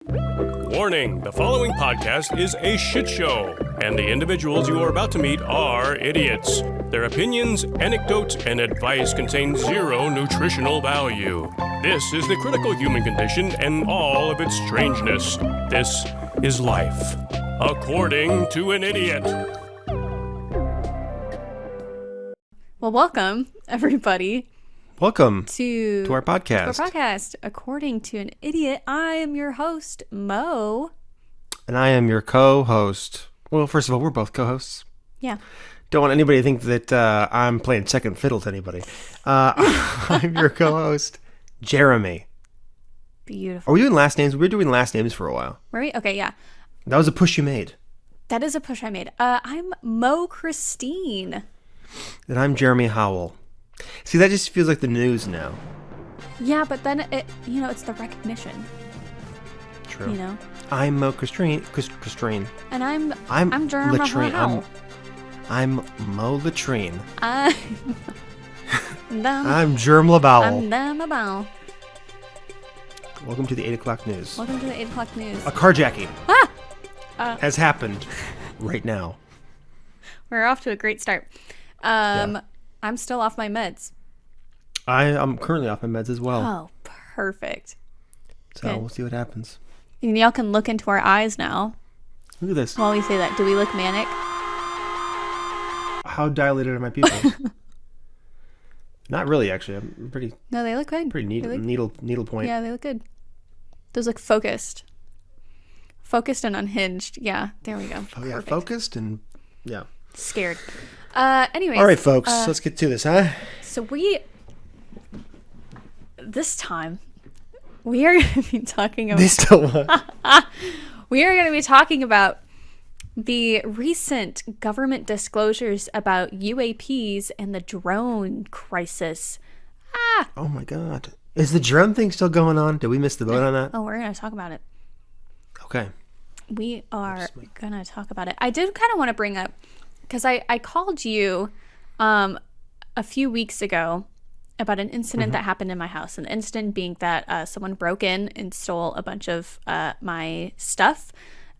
Warning, the following podcast is a shit show, and the individuals you are about to meet are idiots. Their opinions, anecdotes, and advice contain zero nutritional value. This is the critical human condition and all of its strangeness. This is life, according to an idiot. Well, welcome, everybody. Welcome to our podcast. To our podcast, According to an Idiot. I am your host, Mo. And I am your co-host. Well, first of all, we're both co-hosts. Yeah. Don't want anybody to think that I'm playing second fiddle to anybody. I'm your co-host, Jeremy. Beautiful. Are we doing last names? We were doing last names for a while. Were we? Okay, yeah. That was a push you made. That is a push I made. I'm Mo Christine. And I'm Jeremy Howell. See, that just feels like the news now. Yeah, but then it's the recognition. True. You know. I'm Mo Christine. And I'm Jeremy Latrine. Howell. I'm Mo Latrine. I'm Germ LaBowell. I'm them about. Welcome to the 8 o'clock news. Welcome to the 8 o'clock news. A carjacking has happened right now. We're off to a great start. Yeah. I'm still off my meds. I'm currently off my meds as well. Oh, perfect. So Good. we'll see what happens. And y'all can look into our eyes now. Look at this. While we say that, do we look manic? How dilated are my pupils? Not really, actually. I'm pretty. No, they look good. Pretty needle point. Yeah, they look good. Those look focused. Focused and unhinged. Yeah, there we go. Oh yeah, Perfect. focused and yeah. Scared. Anyways. All right, folks. Let's get to this, huh? So this time, we are going to be talking about. We are going to be talking about the recent government disclosures about UAPs and the drone crisis. Oh my God. Is the drone thing still going on? Did we miss the boat on that? Oh, we're going to talk about it. Okay. We are going to talk about it. I did kind of want to bring up, because I called you a few weeks ago about an incident that happened in my house. And the incident being that someone broke in and stole a bunch of my stuff,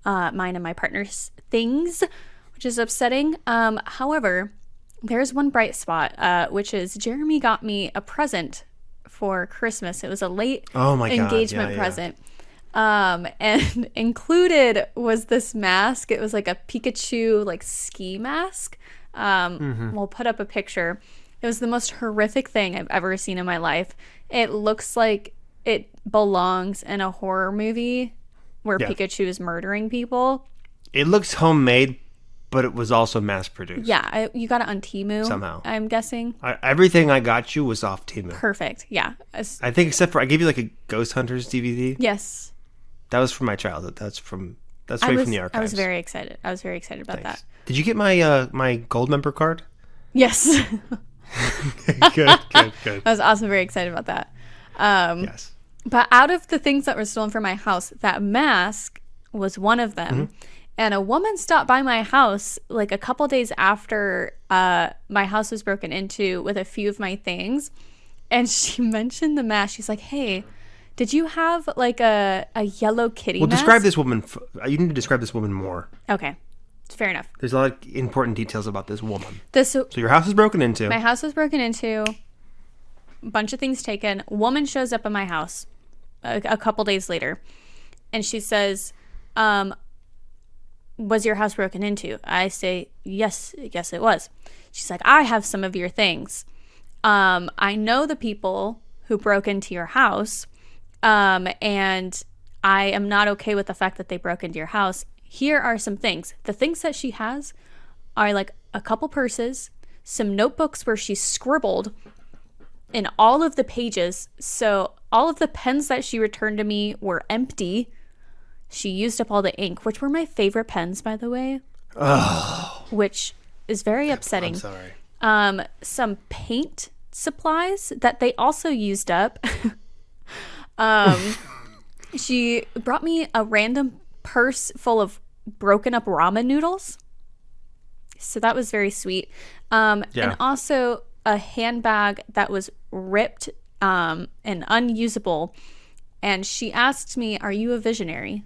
mine and my partner's things, which is upsetting. However, there's one bright spot, which is Jeremy got me a present for Christmas. It was a late engagement present. And included was this mask. It was like a Pikachu ski mask. We'll put up a picture. It was the most horrific thing I've ever seen in my life. It looks like it belongs in a horror movie where Pikachu is murdering people. It looks homemade, but it was also mass produced. Yeah, you got it on Temu somehow. I'm guessing. Everything I got you was off Temu. Perfect. Yeah. I think except for I gave you a Ghost Hunters DVD. Yes. That was from my childhood. That's straight from the archives. I was very excited. About that. Did you get my my gold member card? Yes. Good. I was also very excited about that. Yes. But out of the things that were stolen from my house, that mask was one of them. Mm-hmm. And a woman stopped by my house a couple days after my house was broken into with a few of my things. And she mentioned the mask. She's like, hey, did you have a yellow kitty mask? Describe this woman. You need to describe this woman more. Okay. Fair enough. There's a lot of important details about this woman. So your house was broken into. My house was broken into. A bunch of things taken. A woman shows up at my house a couple days later. And she says, was your house broken into? I say, yes, it was. She's like, I have some of your things. I know the people who broke into your house. And I am not okay with the fact that they broke into your house. Here are some things. The things that she has are a couple purses, some notebooks where she scribbled in all of the pages. So all of the pens that she returned to me were empty. She used up all the ink, which were my favorite pens, by the way. Oh. Which is very upsetting. I'm sorry. Some paint supplies that they also used up. She brought me a random purse full of broken up ramen noodles. So that was very sweet. And also a handbag that was ripped and unusable And she asked me, "Are you a visionary?"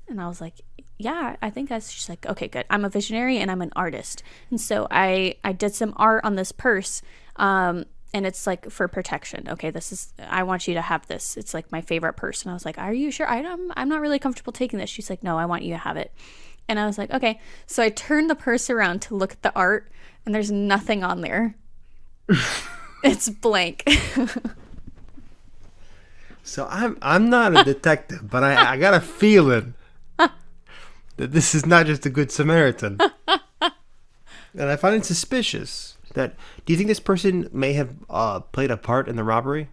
And I was like, "Yeah, I think that's." She's like, "Okay, good. I'm a visionary and I'm an artist." And so I did some art on this purse, and it's like for protection. Okay, I want you to have this. It's like my favorite purse. And I was like, "Are you sure?" I'm not really comfortable taking this. She's like, "No, I want you to have it." And I was like, "Okay." So I turned the purse around to look at the art, and there's nothing on there. It's blank. So I'm not a detective, but I got a feeling that this is not just a good Samaritan. And I find it suspicious that... Do you think this person may have played a part in the robbery?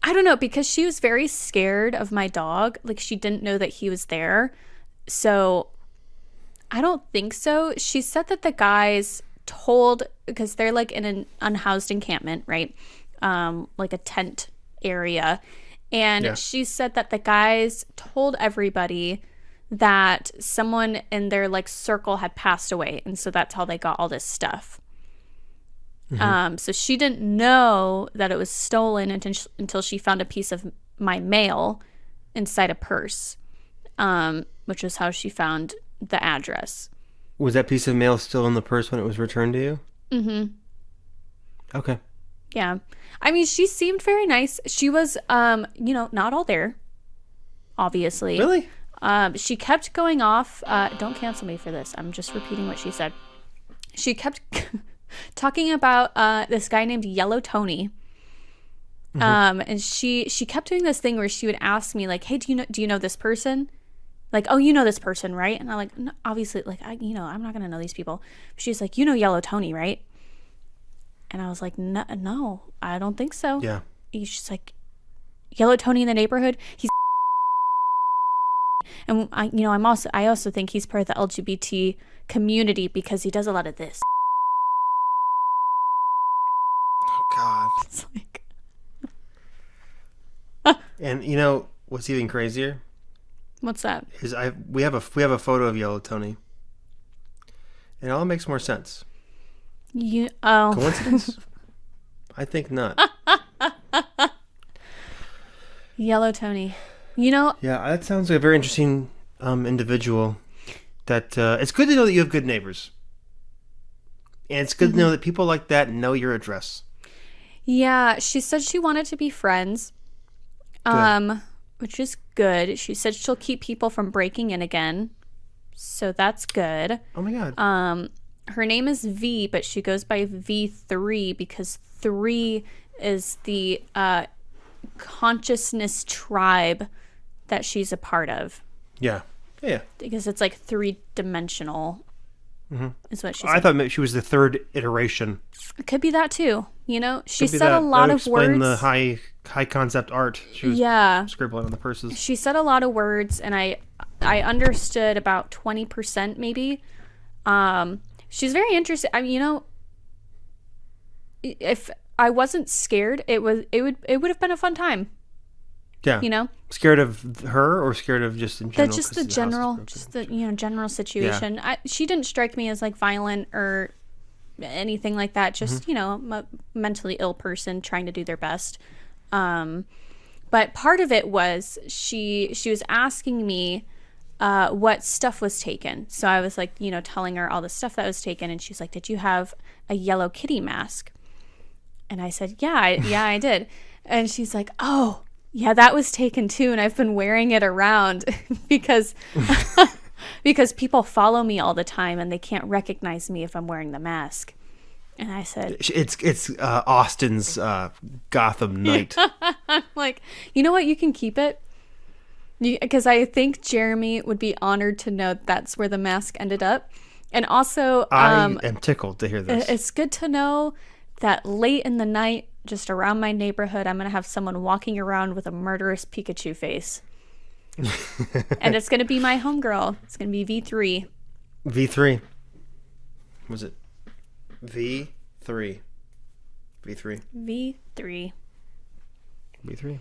I don't know, because she was very scared of my dog. Like, she didn't know that he was there. So I don't think so. She said that the guys told, because they're like in an unhoused encampment, right? Like a tent area. And she said that the guys told everybody that someone in their like circle had passed away. And so that's how they got all this stuff. So she didn't know that it was stolen until she found a piece of my mail inside a purse, which was how she found the address. Was that piece of mail still in the purse when it was returned to you? Mm-hmm. Okay. Yeah. I mean, she seemed very nice. She was, not all there, obviously. Really? She kept going off. Don't cancel me for this. I'm just repeating what she said. She kept talking about this guy named Yellow Tony. And she kept doing this thing where she would ask me, like, "Hey, do you know this person?" Like, "Oh, you know this person, right?" And I'm like, "No, obviously, like, I'm not gonna know these people." She's like, "You know Yellow Tony, right?" And I was like, "No, I don't think so." Yeah. She's like, "Yellow Tony in the neighborhood? He's..." And I also think he's part of the LGBT community because he does a lot of this. Oh, God. It's like... And what's even crazier? What's that? Is we have a photo of Yellow Tony. And it all makes more sense. Coincidence? I think not. Yellow Tony. Yeah, that sounds like a very interesting individual. That it's good to know that you have good neighbors. And it's good to know that people like that know your address. Yeah, she said she wanted to be friends. Which is good. She said she'll keep people from breaking in again. So that's good. Oh my God. Her name is V, but she goes by V3 because 3 is the consciousness tribe that she's a part of. Yeah. Yeah. Because it's like 3-dimensional. Is what she said. I thought maybe she was the third iteration. It could be that too. She said a lot of words. The high concept art she was scribbling on the purses. She said a lot of words, and I understood about 20% maybe. She's very interested. I mean, if I wasn't scared, it would have been a fun time. Yeah. Scared of her or scared of just in general? Just the general situation. Yeah. She didn't strike me as like violent or anything like that. Just, a mentally ill person trying to do their best. But part of it was she was asking me what stuff was taken. So I was like, telling her all the stuff that was taken. And she's like, "Did you have a Yellow Kitty mask?" And I said, yeah, I did. And she's like, "Oh, yeah, that was taken too, and I've been wearing it around because people follow me all the time and they can't recognize me if I'm wearing the mask." And I said, "It's Austin's Gotham Knight." I'm like, "You know what? You can keep it." Because I think Jeremy would be honored to know that's where the mask ended up. And also... I am tickled to hear this. It's good to know that late in the night, just around my neighborhood, I'm going to have someone walking around with a murderous Pikachu face. And it's going to be my homegirl. It's going to be V3. V3. Was it V3? V3. V3. V3.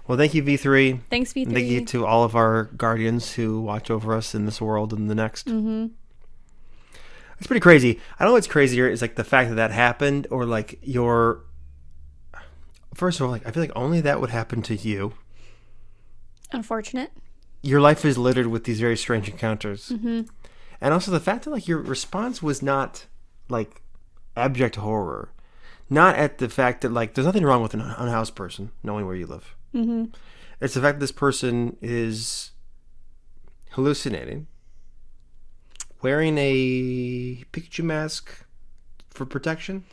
Well, thank you, V3. Thanks, V3. And thank you to all of our guardians who watch over us in this world and the next. Mm-hmm. It's pretty crazy. I don't know what's crazier is like the fact that happened, or like your... First of all, like I feel like only that would happen to you. Unfortunate. Your life is littered with these very strange encounters. Mm-hmm. And also the fact that, like, your response was not, like, abject horror. Not at the fact that, like, there's nothing wrong with an unhoused person knowing where you live. Mm-hmm. It's the fact that this person is hallucinating, wearing a Pikachu mask for protection.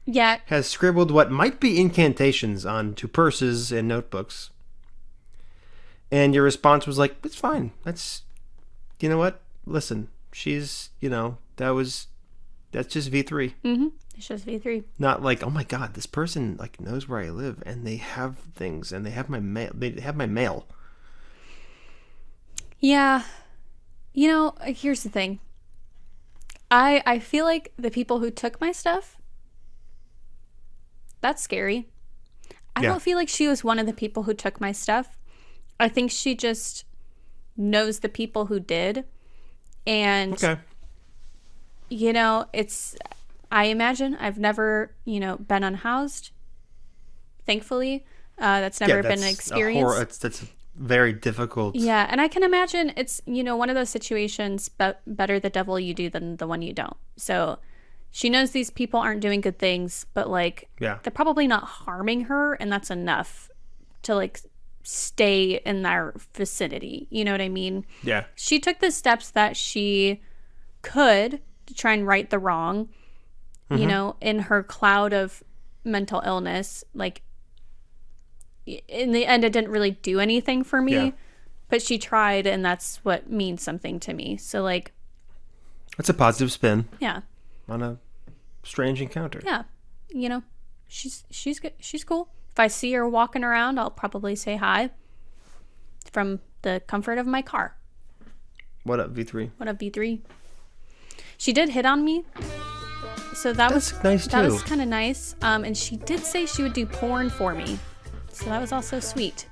Yeah. Has scribbled what might be incantations onto purses and notebooks. And your response was like, it's fine. That's, you know what? Listen, she's, that's just V3. Mm-hmm. It's just V3. Not like, oh my God, this person like knows where I live and they have things and they have my mail. They have my mail. Yeah. Here's the thing. I feel like the people who took my stuff, that's scary. I don't feel like she was one of the people who took my stuff. I think she just knows the people who did. And, I imagine I've never, been unhoused. Thankfully. That's never been an experience. That's very difficult. Yeah. And I can imagine it's, one of those situations, better the devil you do than the one you don't. So she knows these people aren't doing good things, but they're probably not harming her. And that's enough to stay in their vicinity. You know what I mean? Yeah. She took the steps that she could to try and right the wrong, in her cloud of mental illness. In the end, it didn't really do anything for me, but she tried, and that's what means something to me. So that's a positive spin. Yeah. On a strange encounter. Yeah. She's good. She's cool. If I see her walking around, I'll probably say hi from the comfort of my car. What up, V3? What up, V3? She did hit on me. So that's nice too. That was kind of nice. And she did say she would do porn for me. So that was also sweet.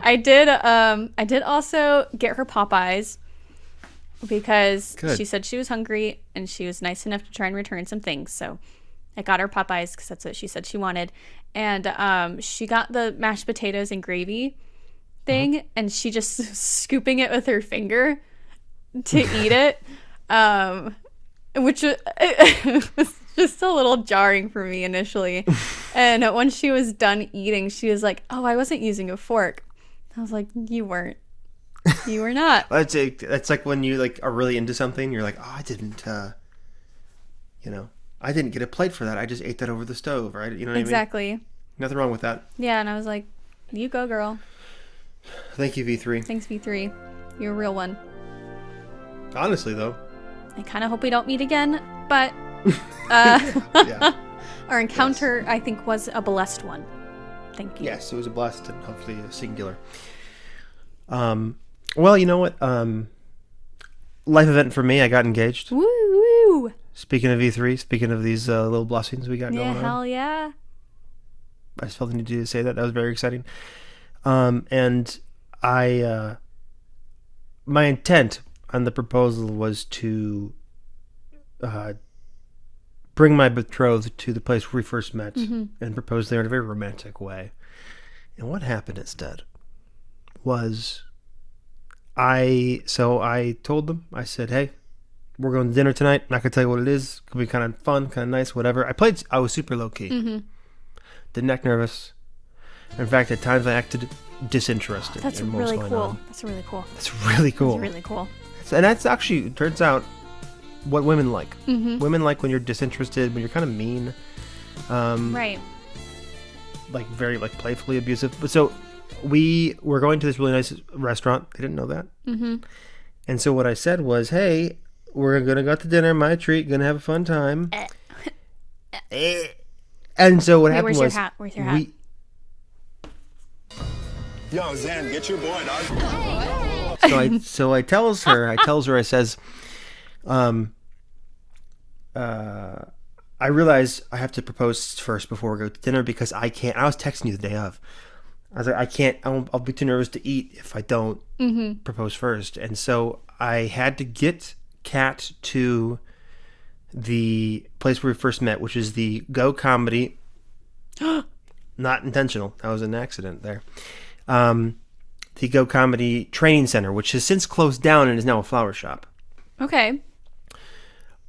I did also get her Popeyes because she said she was hungry and she was nice enough to try and return some things. So I got her Popeyes because that's what she said she wanted. And she got the mashed potatoes and gravy thing, and she just scooping it with her finger to eat it, which was just a little jarring for me initially. And when she was done eating, she was like, "Oh, I wasn't using a fork." I was like, "You weren't. You were not." That's like when you are really into something. You're like, "Oh, I didn't get a plate for that. I just ate that over the stove." Right? You know what I mean? Exactly. Nothing wrong with that. Yeah, and I was like, "You go, girl." Thank you, V3. Thanks, V3. You're a real one. Honestly, though. I kind of hope we don't meet again, but our encounter, I think, was a blessed one. Thank you. Yes, it was a blessed and hopefully a singular. Well, you know what? Life event for me, I got engaged. Woo woo! Speaking of V3, speaking of these little blessings we got going on. Yeah, hell yeah. I just felt the need to say that. That was very exciting. And I, my intent on the proposal was to bring my betrothed to the place where we first met and propose there in a very romantic way. And what happened instead was I told them, I said, "Hey, we're going to dinner tonight. I'm not going to tell you what it is. It's going to be kind of fun, kind of nice, whatever." I was super low key. Didn't act nervous. In fact, at times I acted disinterested. That's really cool. That's really cool. That's really cool. That's really cool. And that's actually, turns out, what women like. Women like when you're disinterested, when you're kind of mean. Right. Very playfully abusive. But so we were going to this really nice restaurant. They didn't know that. And so what I said was, "Hey, we're going to go out to dinner. My treat. Going to have a fun time." And so what happened was... Where's your hat? Yo, Zen, get your boy, dog. So I tells her, I says, I realize I have to propose first before we go to dinner because I can't. I was texting you the day of. I was like, I'll be too nervous to eat if I don't propose first. And so I had to get Kat to the place where we first met, which is the Go Comedy not intentional. That was an accident there. The Go Comedy Training Center, which has since closed down and is now a flower shop. Okay.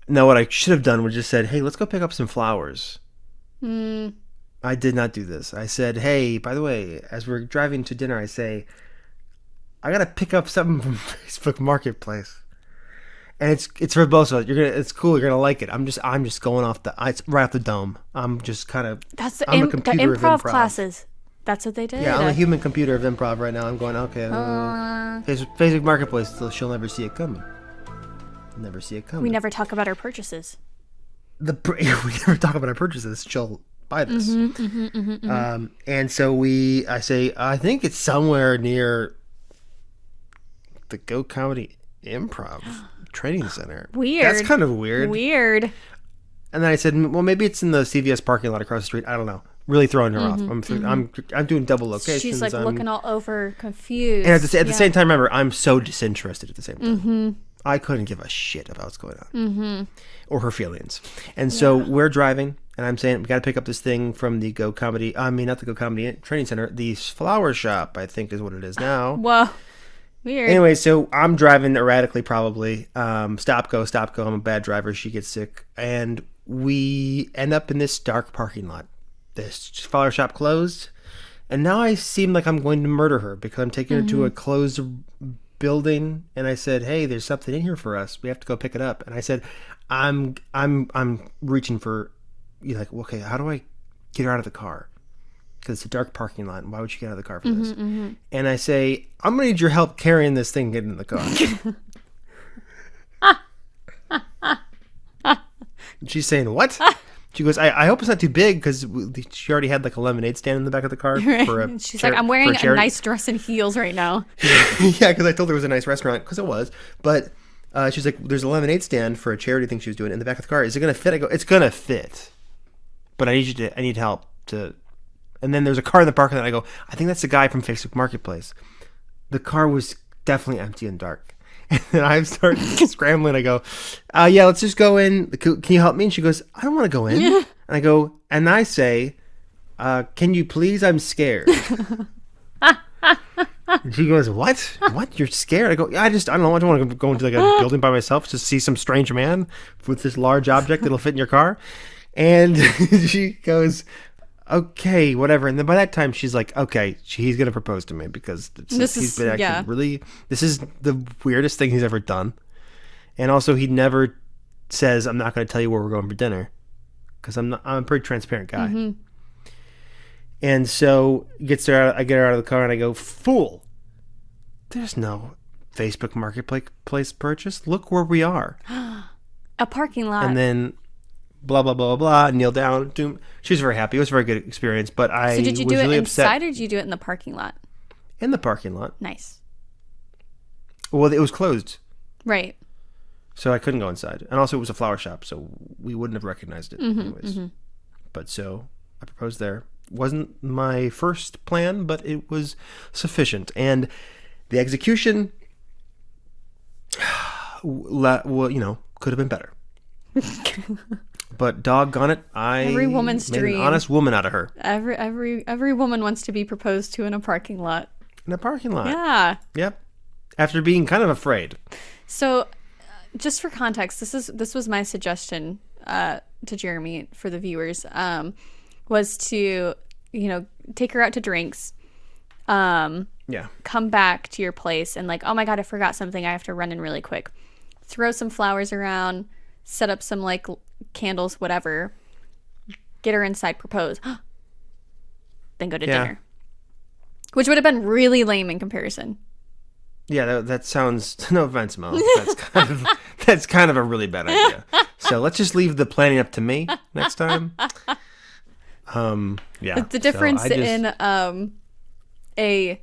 Now, what I should have done was just said, hey, let's go pick up some flowers. I did not do this. I said, hey, by the way, as we're driving to dinner, I say, I got to pick up something from Facebook Marketplace. And it's for both of us. It's cool. You're gonna like it. I'm just going off it's right off the dome. I'm just kind of. That's the I'm a computer of improv classes. That's what they did. Yeah, I'm a human computer of improv right now. I'm going okay. Facebook Marketplace. So she'll never see it coming. Never see it coming. We never talk about our purchases. We never talk about our purchases. She'll buy this. And so I say I think it's somewhere near the Go Comedy Improv Training Center. Weird. That's kind of weird. Weird. And then I said, well, maybe it's in the CVS parking lot across the street. I don't know. Really throwing her off. I'm doing double locations. She's like looking all over, confused. And at the same time, remember, I'm so disinterested at the same time. I couldn't give a shit about what's going on or her feelings. And so we're driving, and I'm saying we got to pick up this thing from the Go Comedy. I mean, not the Go Comedy Training Center. The flower shop, I think, is what it is now. Whoa. Weird. Anyway, so I'm driving erratically, probably. Stop, go. I'm a bad driver. She gets sick. And we end up in this dark parking lot. This flower shop closed. And now I seem like I'm going to murder her because I'm taking her to a closed building. And I said, hey, there's something in here for us. We have to go pick it up. And I said, I'm reaching for, you're like, okay, how do I get her out of the car? Because it's a dark parking lot. And why would you get out of the car for this? And I say, I'm going to need your help carrying this thing, getting in the car. And she's saying, what? She goes, I hope it's not too big, because she already had like a lemonade stand in the back of the car. Right. She's like, I'm wearing a nice dress and heels right now. Yeah, because I told her it was a nice restaurant, because it was. But she's like, there's a lemonade stand for a charity thing she was doing in the back of the car. Is it going to fit? I go, it's going to fit. But I need help to... And then there's a car in the parking lot. I go, I think that's the guy from Facebook Marketplace. The car was definitely empty and dark. And then I start scrambling. I go, yeah, let's just go in. Can you help me? And she goes, I don't want to go in. And I go, and I say, can you please? I'm scared. And she goes, what? What? You're scared? I go, yeah, I don't know. I don't want to go into like a building by myself to see some strange man with this large object that'll fit in your car. And she goes, okay, whatever. And then by that time, she's like, okay, he's going to propose to me because he's been acting really, this is the weirdest thing he's ever done. And also, he never says, I'm not going to tell you where we're going for dinner, because I'm a pretty transparent guy. And so I get her out of the car and I go, fool, there's no Facebook Marketplace purchase. Look where we are. A parking lot. And then blah, blah, blah, blah, blah, kneel down. She was very happy. It was a very good experience, but I So did you was do it really inside upset. or did you do it in the parking lot? In the parking lot. Nice. Well, it was closed, Right. so I couldn't go inside. And also, it was a flower shop, so we wouldn't have recognized it anyways. But so I proposed there. Wasn't my first plan, but it was sufficient. And the execution, well, could have been better. But doggone it, Every woman's made dream. an honest woman out of her. Every woman wants to be proposed to in a parking lot. In a parking lot. Yeah. Yep. After being kind of afraid. So, just for context, this was my suggestion to Jeremy for the viewers. Was to take her out to drinks. Yeah. Come back to your place and like, oh my god, I forgot something. I have to run in really quick. Throw some flowers around. Set up some like candles, whatever. Get her inside, propose. Then go to dinner. Which would have been really lame in comparison. Yeah, that sounds, no offense, Mo. That's kind of a really bad idea. So let's just leave the planning up to me next time. Yeah. The difference in a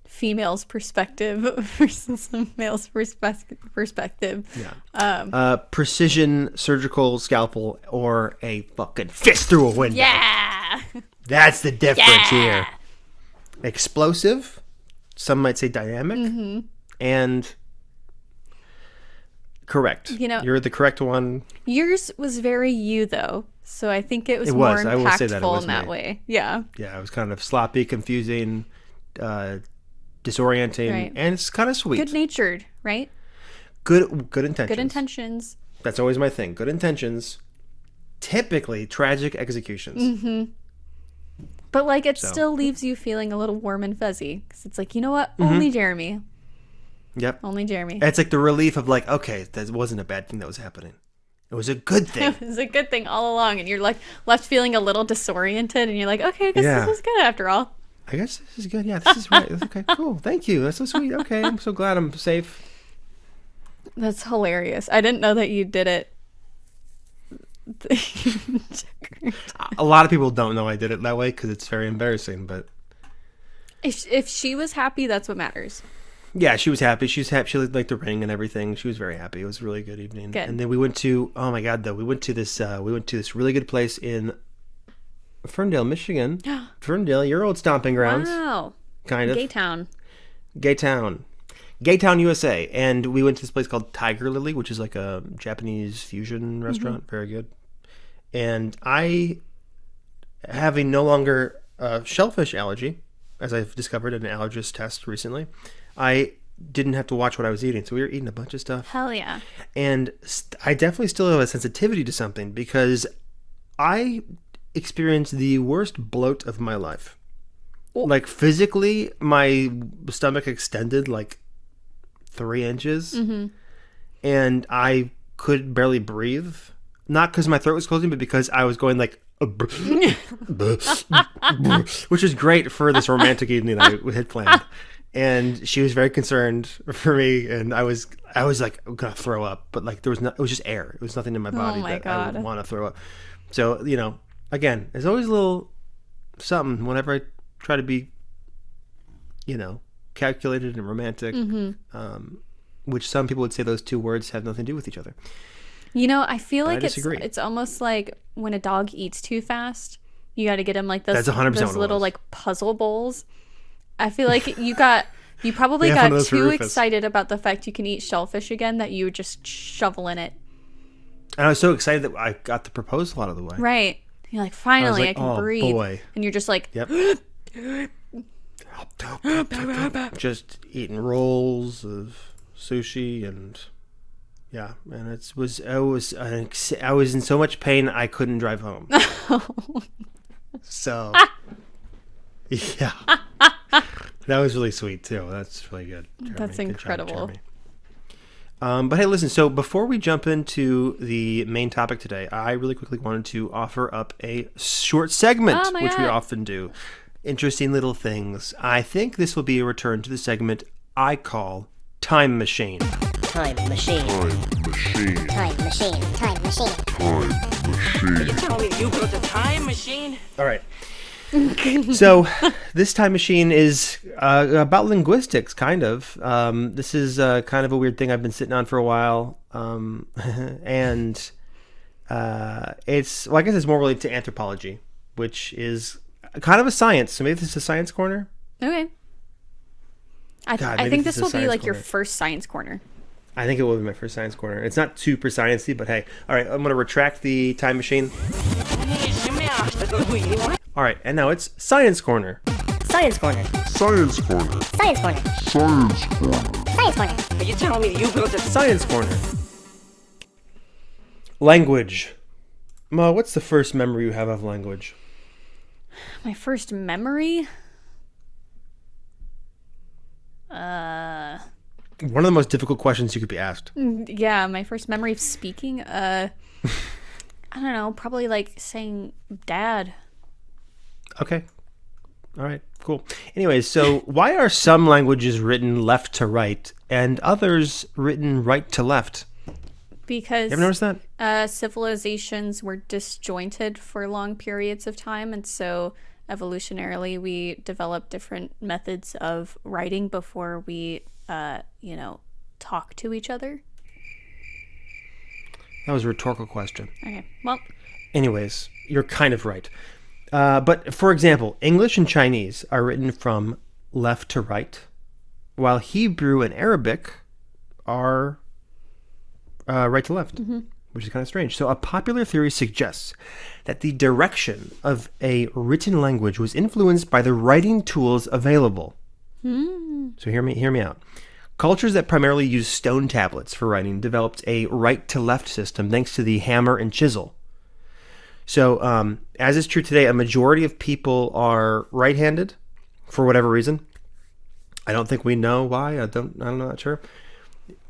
female's perspective versus a male's perspective. Yeah. Precision surgical scalpel or a fucking fist through a window. Yeah. That's the difference here. Explosive. Some might say dynamic. And correct. You're the correct one. Yours was very you, though. So I think it was It more was. I will say that it impactful was in that me. way. Yeah. Yeah, it was kind of sloppy, confusing, disorienting, Right. and it's kind of sweet. Good natured, right? Good intentions. Good intentions. That's always my thing. Good intentions. Typically, tragic executions. Mm-hmm. But like it So. still leaves you feeling a little warm and fuzzy. Because it's like, you know what? Only Jeremy. Yep. Only Jeremy. It's like the relief of like, okay, that wasn't a bad thing that was happening. It was a good thing. It was a good thing all along. And you're like left feeling a little disoriented. And you're like, okay, I guess Yeah. this was good after all. I guess this is good. Yeah, this is right. Okay, cool. Thank you. That's so sweet. Okay, I'm so glad I'm safe. That's hilarious. I didn't know that you did it. A lot of people don't know I did it that way because it's very embarrassing. But If she was happy, that's what matters. yeah, she was happy. She was happy. She liked the ring and everything. She was very happy. It was a really good evening. Good. And then we went to, oh my God, though, we went to this really good place in Ferndale, Michigan. Ferndale, your old stomping grounds. Wow. Kind of. Gaytown. Gaytown, USA. And we went to this place called Tiger Lily, which is like a Japanese fusion restaurant. Very good. And I, having no longer a shellfish allergy, as I've discovered in an allergist test recently, I didn't have to watch what I was eating. So we were eating a bunch of stuff. Hell yeah. And I definitely still have a sensitivity to something because I experienced the worst bloat of my life. Like physically, my stomach extended like 3 inches and I could barely breathe. Not because my throat was closing, but because I was going like, which is great for this romantic evening I had planned. And she was very concerned for me, and I was like, I'm gonna throw up, but like it was just air. It was nothing in my body my that I God. would want to throw up. So again, there's always a little something whenever I try to be, calculated and romantic. Which some people would say those two words have nothing to do with each other. I feel like disagree. it's almost like when a dog eats too fast, you got to get him like That's 100% those what it little was. like puzzle bowls. I feel like you probably We have one got of those for too Rufus. excited about the fact you can eat shellfish again that you were just shoveling it. And I was so excited that I got the proposal out of the way. Right. You're like, finally, like, I can oh, breathe. boy. And you're just like, Yep. Just eating rolls of sushi and I was in so much pain I couldn't drive home. So yeah, that was really sweet too. That's really good. Jeremy. That's Good job, incredible. Jeremy. But hey, listen. So before we jump into the main topic today, I really quickly wanted to offer up a short segment, Oh my which we God. often do. Interesting little things. I think this will be a return to the segment I call Time Machine. Time machine. Time machine. Time machine. You telling me you built a time machine? All right. So this time machine is about linguistics, kind of. This is kind of a weird thing I've been sitting on for a while, and I guess it's more related to anthropology, which is kind of a science. So maybe this is a science corner. okay. I maybe think this this is will be science like your corner. first science corner. I think it will be my first science corner. It's not super sciencey, but hey, all right. I'm gonna retract the time machine. All right, and now it's science corner. Science corner. Science corner. Science corner. Science corner. Science corner. You telling me you built a Science corner. Language. Ma, what's the first memory you have of language? My first memory? One of the most difficult questions you could be asked. Yeah, my first memory of speaking, I don't know, probably like saying dad. Okay. All right, cool. Anyways, so why are some languages written left to right and others written right to left? Because You ever noticed that? civilizations were disjointed for long periods of time, and so evolutionarily we developed different methods of writing before we talk to each other. That was a rhetorical question. Okay, well, Anyways, you're kind of right. But for example, English and Chinese are written from left to right, while Hebrew and Arabic are right to left, which is kind of strange. So a popular theory suggests that the direction of a written language was influenced by the writing tools available. So hear me out. Cultures that primarily use stone tablets for writing developed a right-to-left system thanks to the hammer and chisel. So, as is true today, a majority of people are right-handed for whatever reason. I don't think we know why. I'm not sure.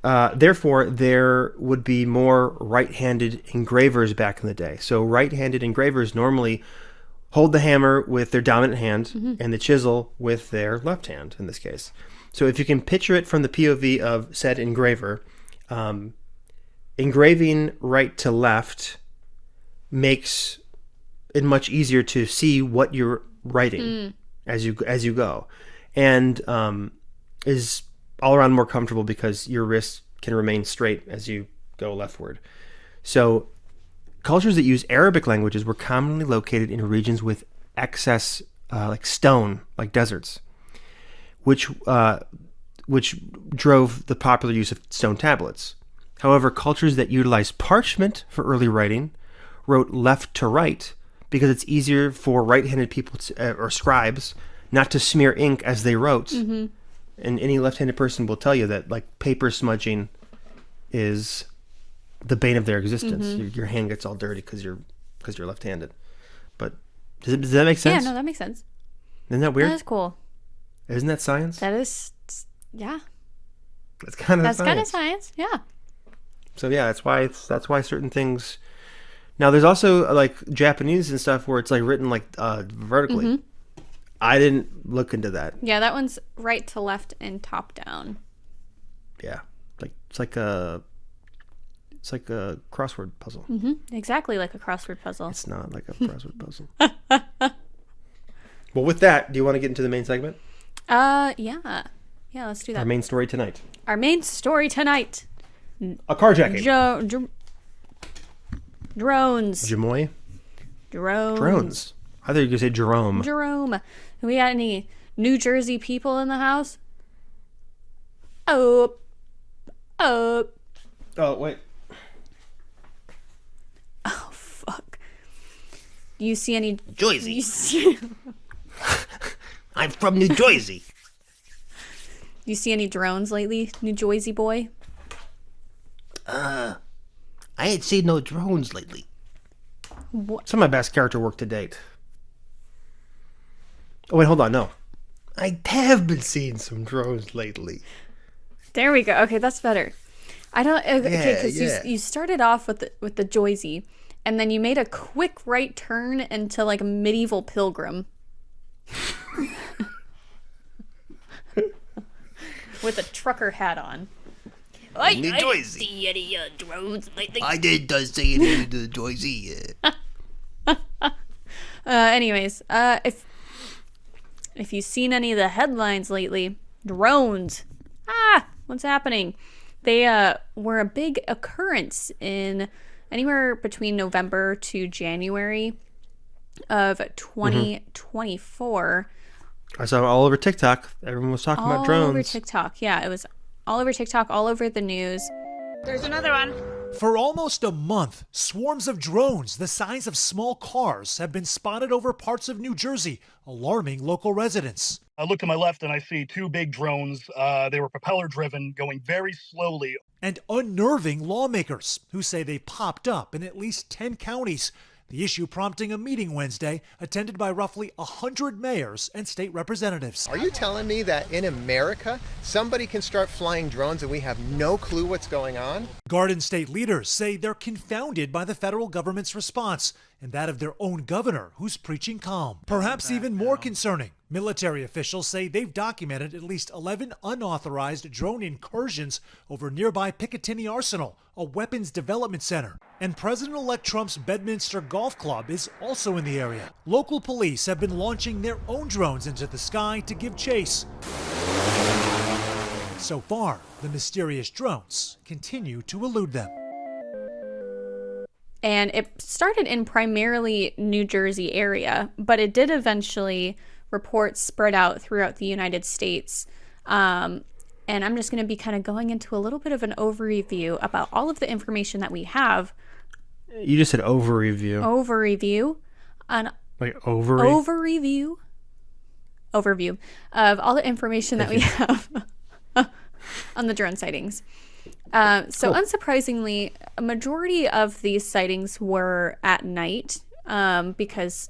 Therefore, there would be more right-handed engravers back in the day. So right-handed engravers normally hold the hammer with their dominant hand and the chisel with their left hand in this case. So if you can picture it from the POV of said engraver, engraving right to left makes it much easier to see what you're writing as you go, and is all around more comfortable because your wrists can remain straight as you go leftward. So cultures that use Arabic languages were commonly located in regions with excess like stone, like deserts, which drove the popular use of stone tablets. However, cultures that utilized parchment for early writing wrote left to right because it's easier for right-handed people or scribes not to smear ink as they wrote. And any left-handed person will tell you that like paper smudging is the bane of their existence. Your hand gets all dirty because you're left-handed. But does that make sense? Yeah, no, that makes sense. Isn't that weird? That is cool. Isn't that science? That is, yeah. That's kind of science. Yeah. So yeah, that's why certain things. Now there's also like Japanese and stuff where it's like written like vertically. I didn't look into that. Yeah, that one's right to left and top down. Yeah, like it's like a crossword puzzle. Exactly like a crossword puzzle. It's not like a crossword puzzle. Well, with that, do you want to get into the main segment? Yeah, let's do that. Our main story tonight. A carjacking. Drones. Jamoy? Drones. I thought you could say Jerome. Jerome. We got any New Jersey people in the house? Oh, wait. Oh, fuck. You see any... Jersey. I'm from New Jersey. You see any drones lately, New Jersey boy? I ain't seen no drones lately. What? Some of my best character work to date. Oh, wait, hold on. No. I have been seeing some drones lately. There we go. Okay, that's better. I don't... Okay, because yeah. you started off with the Joyzy, and then you made a quick right turn into like a medieval pilgrim. With a trucker hat on. I didn't see any drones lately. I didn't see any of the Jersey. Anyways, if you've seen any of the headlines lately, drones. What's happening? They were a big occurrence in anywhere between November to January of 2024. I saw it all over TikTok. Everyone was talking about drones. All over TikTok. Yeah, it was all over TikTok, all over the news. There's another one. For almost a month, swarms of drones the size of small cars have been spotted over parts of New Jersey, alarming local residents. I look to my left and I see two big drones. They were propeller driven, going very slowly. And unnerving lawmakers who say they popped up in at least 10 counties. The issue prompting a meeting Wednesday attended by roughly 100 mayors and state representatives. Are you telling me that in America, somebody can start flying drones and we have no clue what's going on? Garden state leaders say they're confounded by the federal government's response and that of their own governor, who's preaching calm. Perhaps even more concerning, military officials say they've documented at least 11 unauthorized drone incursions over nearby Picatinny Arsenal, a weapons development center. And President-elect Trump's Bedminster Golf Club is also in the area. Local police have been launching their own drones into the sky to give chase. So far, the mysterious drones continue to elude them. And it started in primarily New Jersey area, but it did eventually reports spread out throughout the United States. And I'm just going to be kind of going into a little bit of an overview about all of the information that we have You just said over-review. Overview on Like ovary? overview of all the information that we have on the drone sightings. So unsurprisingly, a majority of these sightings were at night because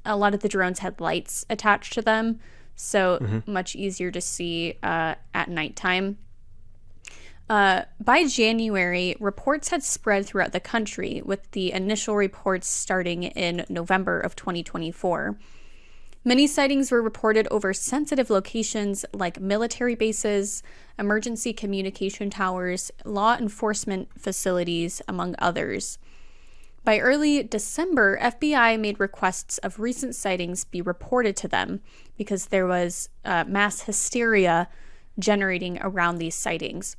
a lot of the drones had lights attached to them, so much easier to see at nighttime. By January, reports had spread throughout the country, with the initial reports starting in November of 2024. Many sightings were reported over sensitive locations like military bases, emergency communication towers, law enforcement facilities, among others. By early December, FBI made requests of recent sightings be reported to them because there was mass hysteria generating around these sightings.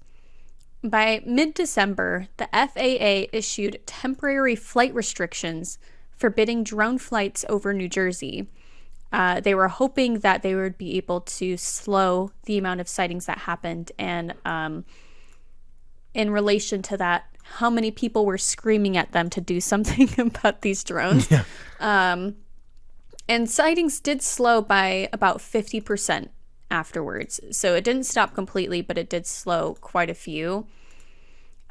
By mid-December, the FAA issued temporary flight restrictions forbidding drone flights over New Jersey. They were hoping that they would be able to slow the amount of sightings that happened, and in relation to that, how many people were screaming at them to do something about these drones. Yeah. And sightings did slow by about 50% afterwards. So it didn't stop completely, but it did slow quite a few.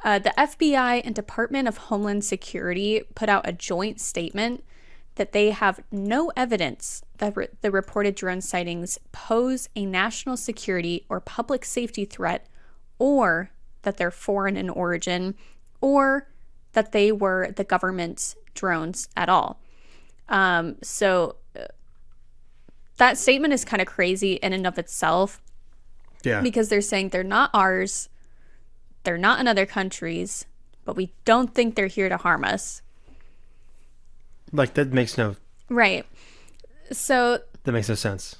The FBI and Department of Homeland Security put out a joint statement that they have no evidence that the reported drone sightings pose a national security or public safety threat, or that they're foreign in origin, or that they were the government's drones at all. So that statement is kind of crazy in and of itself. Yeah. Because they're saying they're not ours, they're not in other countries, but we don't think they're here to harm us. Like, that makes no... Right. So... That makes no sense.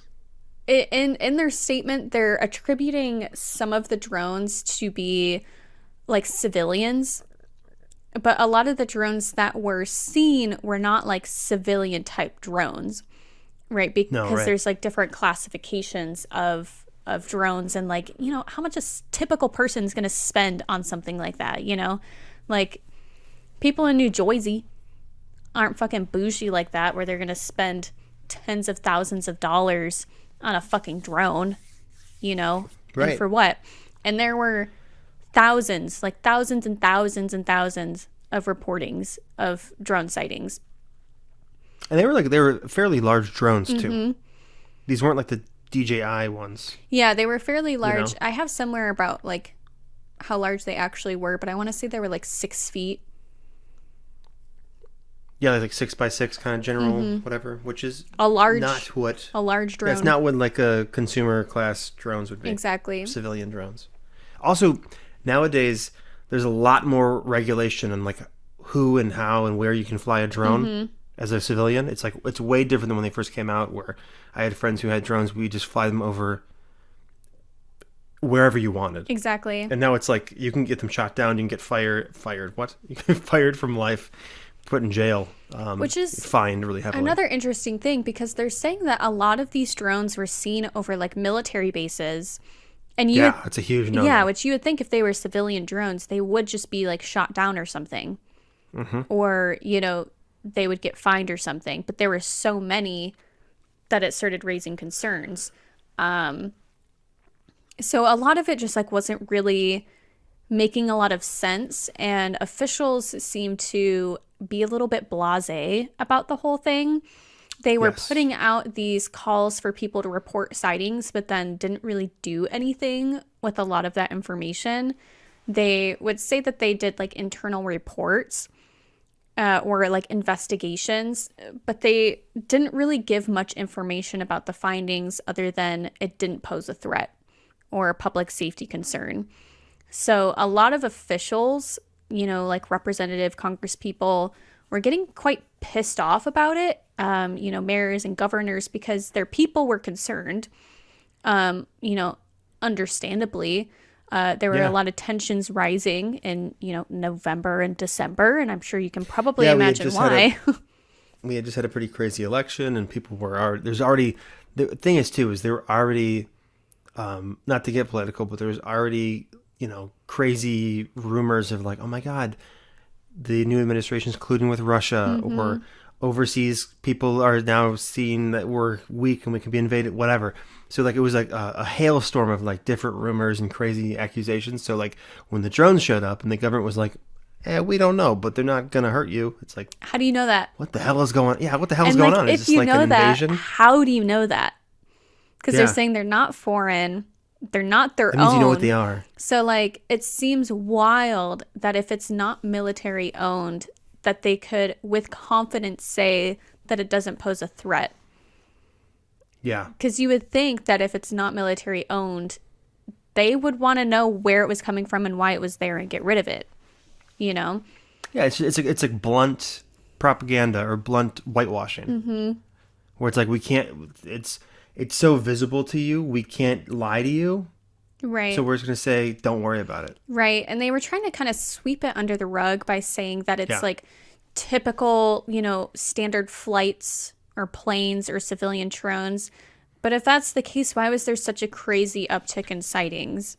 In their statement, they're attributing some of the drones to be, like, civilians. But a lot of the drones that were seen were not, like, civilian-type drones. Right? Because there's, like, different classifications of drones. And, like, you know, how much a typical person's going to spend on something like that, you know? Like, people in New Jersey aren't fucking bougie like that, where they're gonna spend tens of thousands of dollars on a fucking drone, you know? Right. And for what? And there were thousands, like thousands and thousands and thousands of reportings of drone sightings. And they were fairly large drones too. These weren't like the DJI ones. Yeah, they were fairly large. You know? I have somewhere about like how large they actually were, but I want to say they were like 6 feet. Yeah, like 6x6 kind of general whatever, which is a large drone. That's not what like a consumer class drones would be. Exactly. Civilian drones. Also, nowadays there's a lot more regulation on like who and how and where you can fly a drone as a civilian. It's like it's way different than when they first came out, where I had friends who had drones. We just fly them over wherever you wanted. Exactly. And now it's like you can get them shot down. You can get fired. What? You get fired from life. Put in jail, which is fined really heavily. Another interesting thing, because they're saying that a lot of these drones were seen over like military bases, and it's a huge no. Yeah, which you would think if they were civilian drones, they would just be like shot down or something, or you know they would get fined or something. But there were so many that it started raising concerns. So a lot of it just like wasn't really making a lot of sense, and officials seemed to be a little bit blasé about the whole thing. They were putting out these calls for people to report sightings, but then didn't really do anything with a lot of that information. They would say that they did like internal reports or like investigations, but they didn't really give much information about the findings other than it didn't pose a threat or a public safety concern. So a lot of officials, you know, like representative Congress people, were getting quite pissed off about it, you know, mayors and governors, because their people were concerned, you know, understandably. There were a lot of tensions rising in, you know, November and December, and I'm sure you can probably imagine why. We had just had a pretty crazy election, and people were already, the thing is too, is there were already, not to get political, but there was already, you know, crazy rumors of like, oh my God, the new administrations colluding with Russia, or overseas people are now seeing that we're weak and we can be invaded, whatever. So like it was like a hailstorm of like different rumors and crazy accusations. So like when the drones showed up and the government was like, we don't know, but they're not gonna hurt you. It's like, how do you know that? What the hell is going? Yeah, what the hell is And going like, on? if Is this you like know an invasion? that, how do you know that? Because they're saying they're not foreign, they're not their That means own. you know what they are. So like it seems wild that if it's not military owned, that they could with confidence say that it doesn't pose a threat. Yeah. Because you would think that if it's not military owned, they would want to know where it was coming from and why it was there and get rid of it. You know? Yeah, it's like blunt propaganda or blunt whitewashing. Where it's like we can't. It's so visible to you, we can't lie to you. Right. So we're just gonna say, don't worry about it. Right. And they were trying to kind of sweep it under the rug by saying that it's like typical, standard flights or planes or civilian drones. But if that's the case, why was there such a crazy uptick in sightings?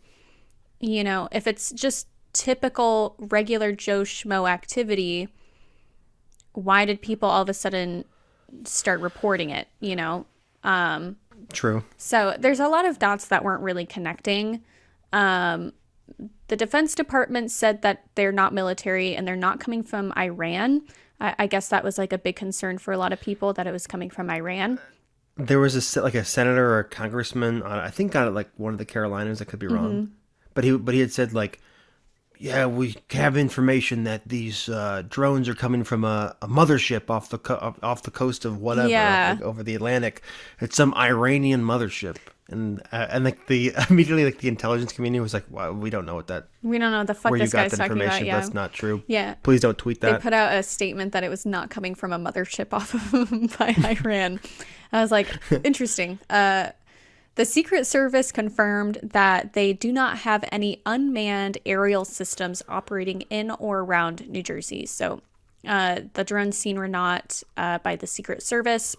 If it's just typical regular Joe Schmo activity, why did people all of a sudden start reporting it, True. So there's a lot of dots that weren't really connecting. The Defense Department said that they're not military and they're not coming from Iran. I guess that was like a big concern for a lot of people, that it was coming from Iran. There was a senator or a congressman, I think out of like one of the Carolinas, I could be wrong, but he had said like, yeah, we have information that these drones are coming from a mothership off the coast of whatever, like over the Atlantic. It's some Iranian mothership, and like immediately like the intelligence community was like, "Wow, we don't know what that. We don't know what the fuck where this you got guy's that talking information. about." Yeah, That's not true. Yeah, please don't tweet that. They put out a statement that it was not coming from a mothership off of by Iran. I was like, interesting. The Secret Service confirmed that they do not have any unmanned aerial systems operating in or around New Jersey. So the drones seen were not by the Secret Service.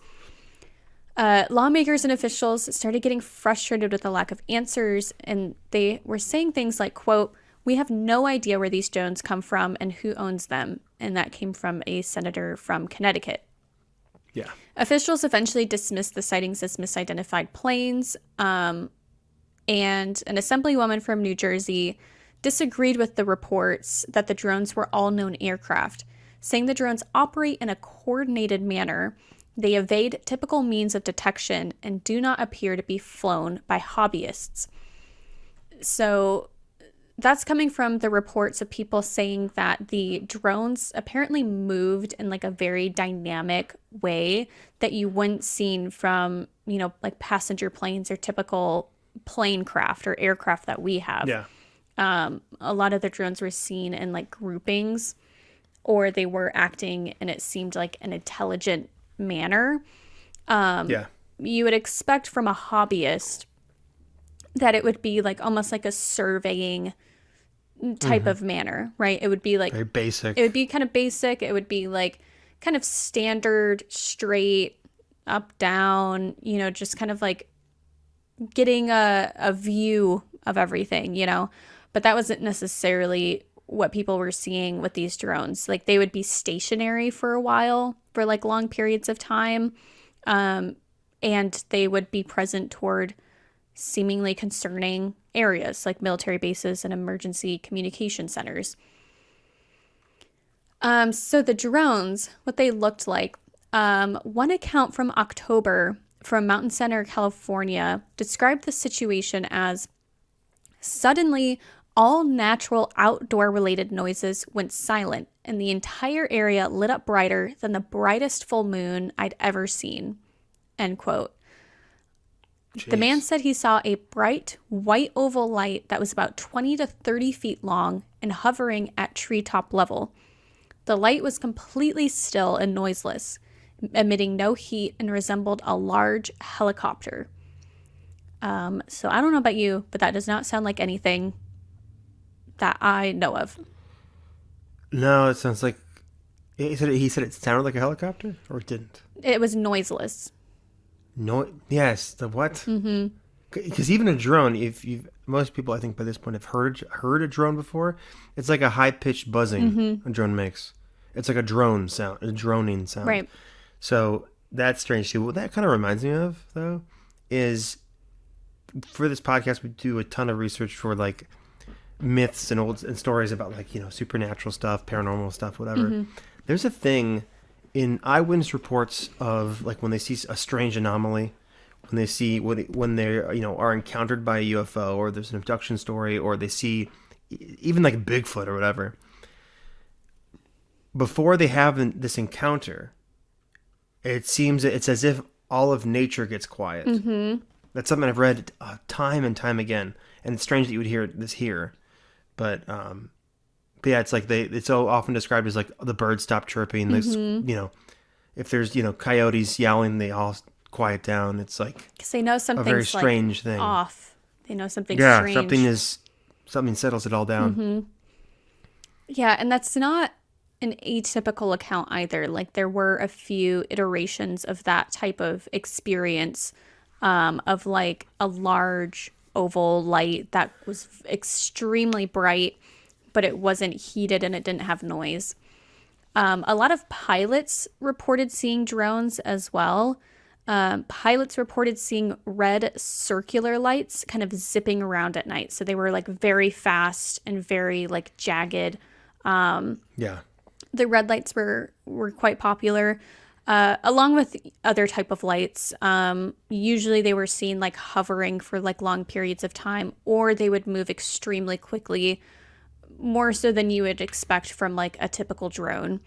Lawmakers and officials started getting frustrated with the lack of answers, and they were saying things like, quote, "We have no idea where these drones come from and who owns them." And that came from a senator from Connecticut. Yeah. Officials eventually dismissed the sightings as misidentified planes, and an assemblywoman from New Jersey disagreed with the reports that the drones were all known aircraft, saying the drones operate in a coordinated manner, they evade typical means of detection, and do not appear to be flown by hobbyists. So that's coming from the reports of people saying that the drones apparently moved in like a very dynamic way that you wouldn't seen from, like passenger planes or typical plane craft or aircraft that we have. Yeah. A lot of the drones were seen in like groupings, or they were acting and it seemed like an intelligent manner. You would expect from a hobbyist that it would be like almost like a surveying type of manner, right? It would be like very basic. It would be kind of basic. It would be like kind of standard, straight, up, down, just kind of like getting a view of everything, but that wasn't necessarily what people were seeing with these drones. Like they would be stationary for a while, for like long periods of time, and they would be present toward seemingly concerning areas like military bases and emergency communication centers. So the drones, what they looked like, one account from October from Mountain Center, California, described the situation as, suddenly all natural outdoor related noises went silent and the entire area lit up brighter than the brightest full moon I'd ever seen, end quote. Jeez. The man said he saw a bright white oval light that was about 20 to 30 feet long and hovering at treetop level. The light was completely still and noiseless, emitting no heat, and resembled a large helicopter. So I don't know about you, but that does not sound like anything that I know of. No, it sounds like he said it sounded like a helicopter, or it didn't. It was noiseless. No, yes, the what? Mm-hmm. because even a drone, most people I think by this point have heard a drone before. It's like a high pitched buzzing a drone makes. It's like a droning sound. Right. So that's strange too. What that kind of reminds me of though is for this podcast we do a ton of research for like myths and stories about like supernatural stuff, paranormal stuff, whatever. There's a thing in eyewitness reports of like when they see a strange anomaly, when they see when they are encountered by a UFO, or there's an abduction story, or they see even like Bigfoot or whatever. Before they have this encounter, it's as if all of nature gets quiet. That's something I've read time and time again, and it's strange that you would hear this here. But yeah, it's like it's so often described as like the birds stop chirping. This, if there's coyotes yowling, they all quiet down. It's like because they know something's a very strange thing off. They know something strange. Something settles it all down. Yeah, and that's not an atypical account either. Like there were a few iterations of that type of experience, of like a large oval light that was extremely bright, but it wasn't heated and it didn't have noise. A lot of pilots reported seeing drones as well. Pilots reported seeing red circular lights kind of zipping around at night. So they were like very fast and very like jagged. Yeah. The red lights were quite popular. Along with other type of lights. Usually they were seen like hovering for like long periods of time, or they would move extremely quickly, more so than you would expect from like a typical drone.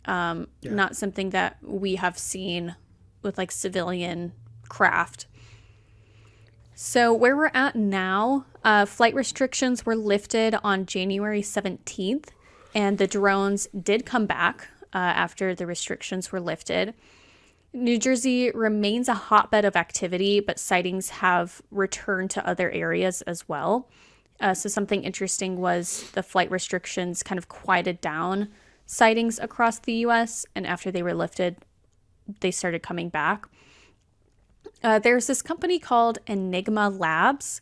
Not something that we have seen with like civilian craft. So where we're at now, flight restrictions were lifted on January 17th, and the drones did come back after the restrictions were lifted. New Jersey remains a hotbed of activity, but sightings have returned to other areas as well. So something interesting was the flight restrictions kind of quieted down sightings across the U.S., and after they were lifted, they started coming back. There's this company called Enigma Labs,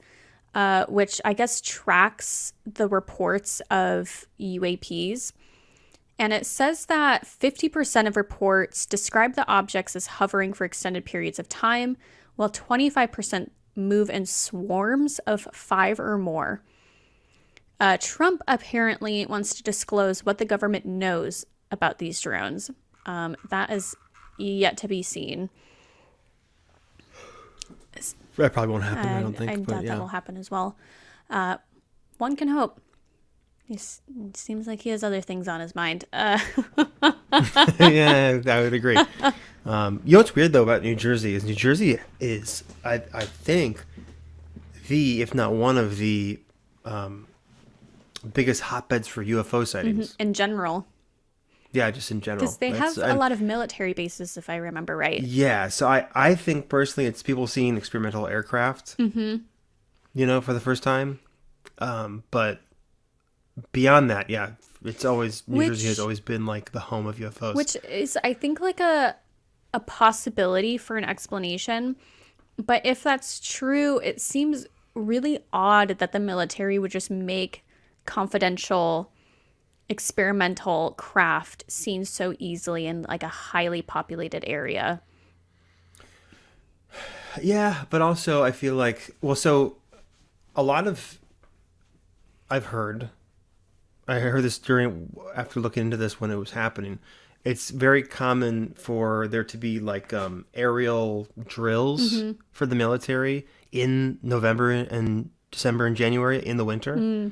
which I guess tracks the reports of UAPs. And it says that 50% of reports describe the objects as hovering for extended periods of time, while 25% move in swarms of 5 or more. Trump apparently wants to disclose what the government knows about these drones. That is yet to be seen. That probably won't happen, I don't think. I doubt that will happen as well. One can hope. It seems like he has other things on his mind. Yeah, I would agree. What's weird, though, about New Jersey is, I think, if not one of the biggest hotbeds for UFO sightings. In general. Yeah, just in general. Because they have a lot of military bases, if I remember right. Yeah, so I think, personally, it's people seeing experimental aircraft, for the first time. But beyond that, yeah, it's always New Jersey has always been like the home of UFOs, which is, I think, like a possibility for an explanation. But if that's true, it seems really odd that the military would just make confidential experimental craft seen so easily in like a highly populated area. Yeah, but also I feel like, so a lot of I heard this after looking into this when it was happening. It's very common for there to be like aerial drills for the military in November and December and January in the winter.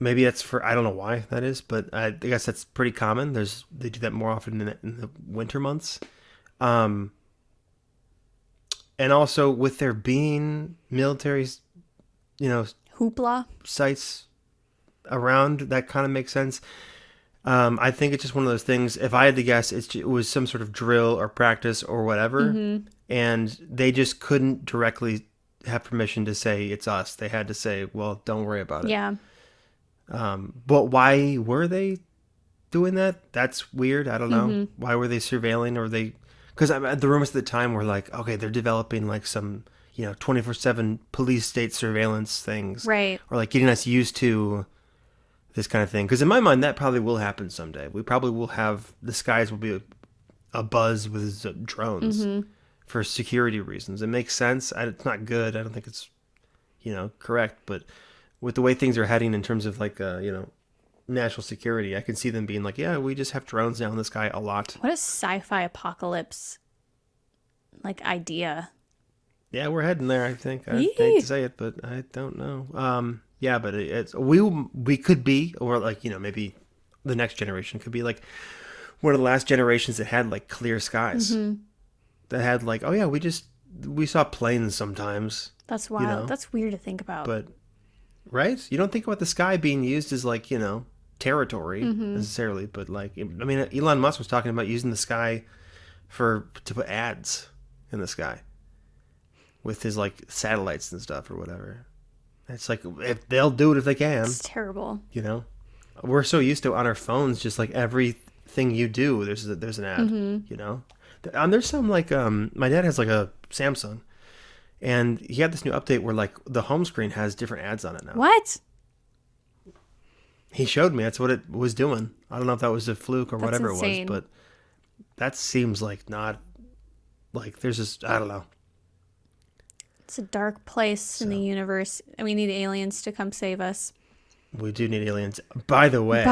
Maybe that's I don't know why that is, but I guess that's pretty common. They do that more often in the winter months. And also with there being military, hoopla sites around, that kind of makes sense. I think it's just one of those things. If I had to guess, it was some sort of drill or practice or whatever, and they just couldn't directly have permission to say it's us. They had to say, well, don't worry about it. Yeah. But why were they doing that? That's weird. I don't know. Why were they surveilling? Or because the rumors at the time were like, okay, they're developing like some, 24/7 police state surveillance things. Right. Or like getting us used to this kind of thing. Because in my mind, that probably will happen someday. We probably will have, the skies will be a buzz with drones for security reasons. It makes sense. It's not good. I don't think it's, correct. But with the way things are heading in terms of like, national security, I can see them being like, yeah, we just have drones now in the sky a lot. What a sci-fi apocalypse like idea. Yeah, we're heading there, I think. I hate to say it, but I don't know. Yeah, but it's we could be, or like, maybe the next generation could be like one of the last generations that had like clear skies. That had like, oh yeah, we saw planes sometimes. That's wild. That's weird to think about. But right? You don't think about the sky being used as like, territory necessarily, but like, I mean, Elon Musk was talking about using the sky to put ads in the sky with his like satellites and stuff or whatever. It's like, if they'll do it if they can. It's terrible. We're so used to on our phones, just like everything you do, there's an ad. And there's some like my dad has like a Samsung, and he had this new update where like the home screen has different ads on it now. What? He showed me. That's what it was doing. I don't know if that was a fluke or whatever insane. It was, but that seems like not like there's just, I don't know. It's a dark place in the universe, and we need aliens to come save us. We do need aliens. By the way,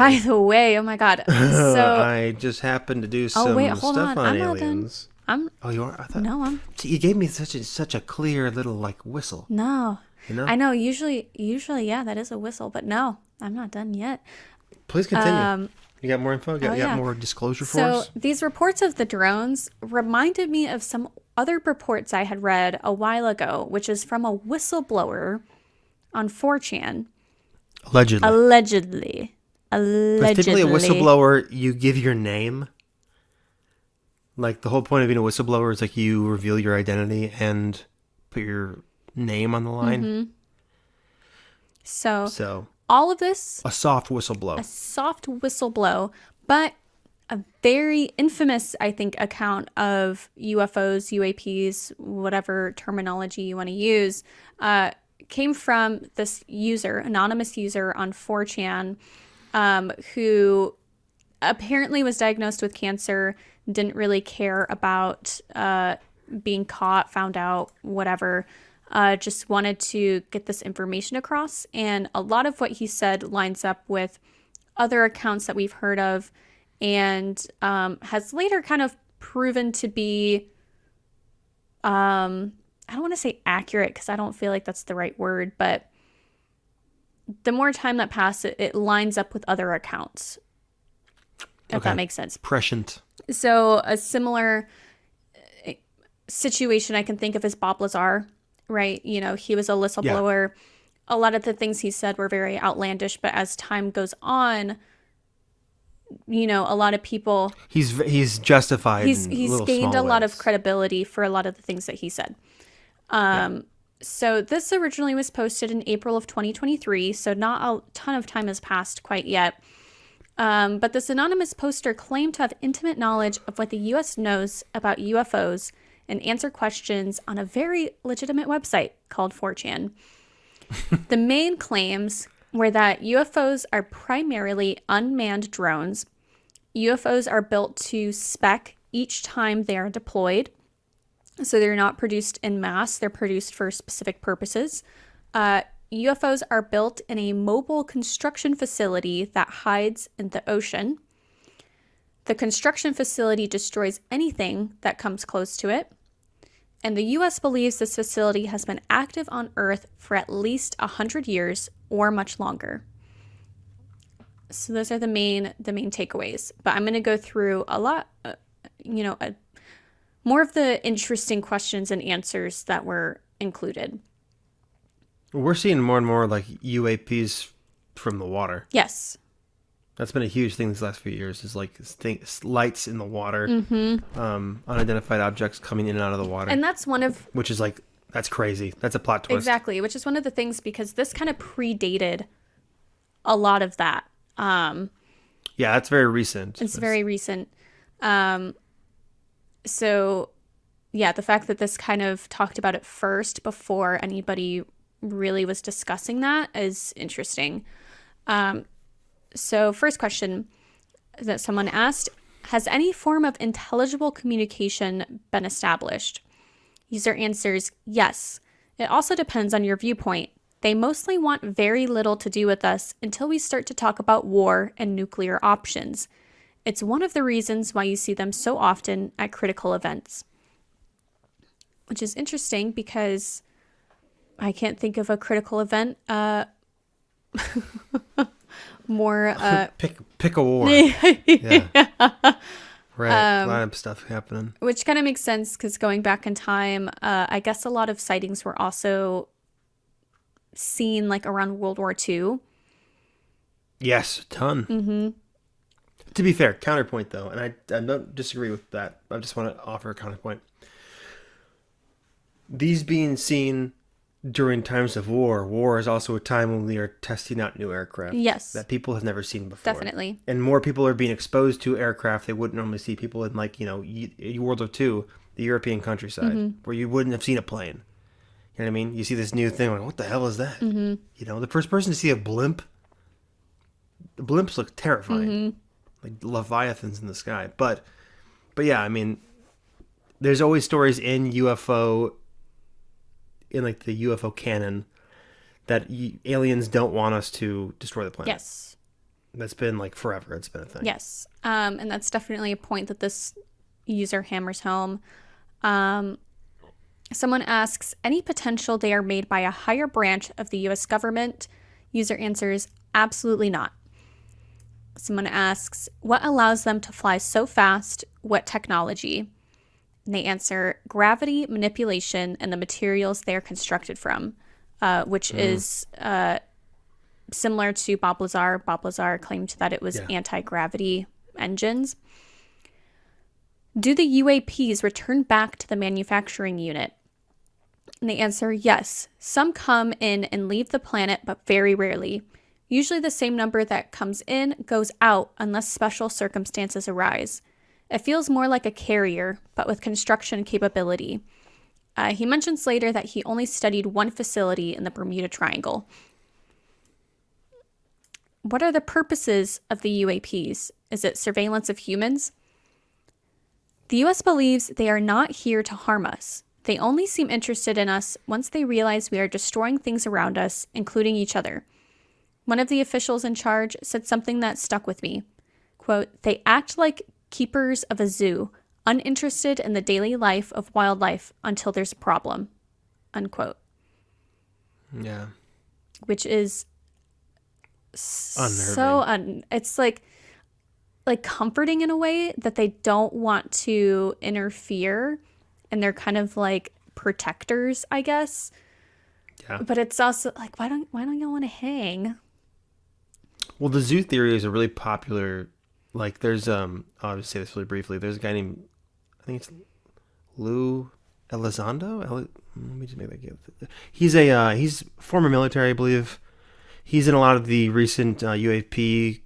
oh my God. So I just happened to do some stuff on aliens. Oh, you are? I thought. No, See, you gave me such a clear little like whistle. No. I know. Usually, yeah, that is a whistle, but no, I'm not done yet. Please continue. You got more info? You got more disclosure for us? So these reports of the drones reminded me of some other reports I had read a while ago, which is from a whistleblower on 4chan. Allegedly. But typically a whistleblower, you give your name. Like the whole point of being a whistleblower is like you reveal your identity and put your name on the line. So all of this, a soft whistleblow, but a very infamous, I think, account of UFOs, UAPs, whatever terminology you want to use, came from this anonymous user on 4chan, who apparently was diagnosed with cancer, didn't really care about being caught, found out, whatever. Just wanted to get this information across. And a lot of what he said lines up with other accounts that we've heard of, and has later kind of proven to be, I don't want to say accurate because I don't feel like that's the right word, but the more time that passes, it lines up with other accounts, if that makes sense. Prescient. So a similar situation I can think of is Bob Lazar, right? He was a whistleblower. Yeah. A lot of the things he said were very outlandish, but as time goes on, a lot of people... He's justified. He's gained a lot of credibility for a lot of the things that he said. So this originally was posted in April of 2023, so not a ton of time has passed quite yet. But this anonymous poster claimed to have intimate knowledge of what the U.S. knows about UFOs and answer questions on a very legitimate website called 4chan. The main claims were that UFOs are primarily unmanned drones. UFOs are built to spec each time they are deployed. So they're not produced in mass. They're produced for specific purposes. UFOs are built in a mobile construction facility that hides in the ocean. The construction facility destroys anything that comes close to it. And the U.S. believes this facility has been active on Earth for at least 100 years or much longer. So those are the main takeaways. But I'm going to go through a lot, more of the interesting questions and answers that were included. We're seeing more and more like UAPs from the water. Yes. That's been a huge thing these last few years, is like lights in the water, unidentified objects coming in and out of the water. And that's one of... Which is like, that's crazy. That's a plot twist. Exactly, which is one of the things, because this kind of predated a lot of that. Yeah, that's very recent. It's very recent. So yeah, the fact that this kind of talked about it first before anybody really was discussing that is interesting. So first question that someone asked, has any form of intelligible communication been established? User answers, yes. It also depends on your viewpoint. They mostly want very little to do with us until we start to talk about war and nuclear options. It's one of the reasons why you see them so often at critical events. Which is interesting because I can't think of a critical event more pick a war. Yeah. Right. A lot of stuff happening. Which kind of makes sense because going back in time, I guess a lot of sightings were also seen like around World War II. Yes, a ton. Mm-hmm. To be fair, counterpoint though, and I don't disagree with that. I just want to offer a counterpoint. These being seen during times of war is also a time when we are testing out new aircraft. Yes. That people have never seen before. Definitely. And more people are being exposed to aircraft they wouldn't normally see. People in World War II, the European countryside, where you wouldn't have seen a plane. You know what I mean? You see this new thing, like, what the hell is that? Mm-hmm. You know, the first person to see a blimp, the blimps look terrifying. Like leviathans in the sky. But yeah, I mean, there's always stories in UFO, in like the UFO canon, that aliens don't want us to destroy the planet. Yes. That's been like forever. It's been a thing. Yes. And that's definitely a point that this user hammers home. Someone asks, any potential they are made by a higher branch of the U.S. government? User answers, absolutely not. Someone asks, what allows them to fly so fast? What technology? And they answer, gravity, manipulation, and the materials they are constructed from, which is similar to Bob Lazar. Bob Lazar claimed that it was anti-gravity engines. Do the UAPs return back to the manufacturing unit? And they answer, yes. Some come in and leave the planet, but very rarely. Usually the same number that comes in goes out unless special circumstances arise. It feels more like a carrier, but with construction capability. He mentions later that he only studied one facility in the Bermuda Triangle. What are the purposes of the UAPs? Is it surveillance of humans? The U.S. believes they are not here to harm us. They only seem interested in us once they realize we are destroying things around us, including each other. One of the officials in charge said something that stuck with me. Quote, they act like keepers of a zoo, uninterested in the daily life of wildlife until there's a problem. Unquote. Yeah. Which is unnerving. It's like comforting in a way that they don't want to interfere, and they're kind of like protectors, I guess. Yeah. But it's also like, why don't y'all want to hang? Well, the zoo theory is a really popular. Like, there's I'll just say this really briefly. There's a guy named, I think it's Lou Elizondo. Let me just make that give. He's former military, I believe. He's in a lot of the recent UAP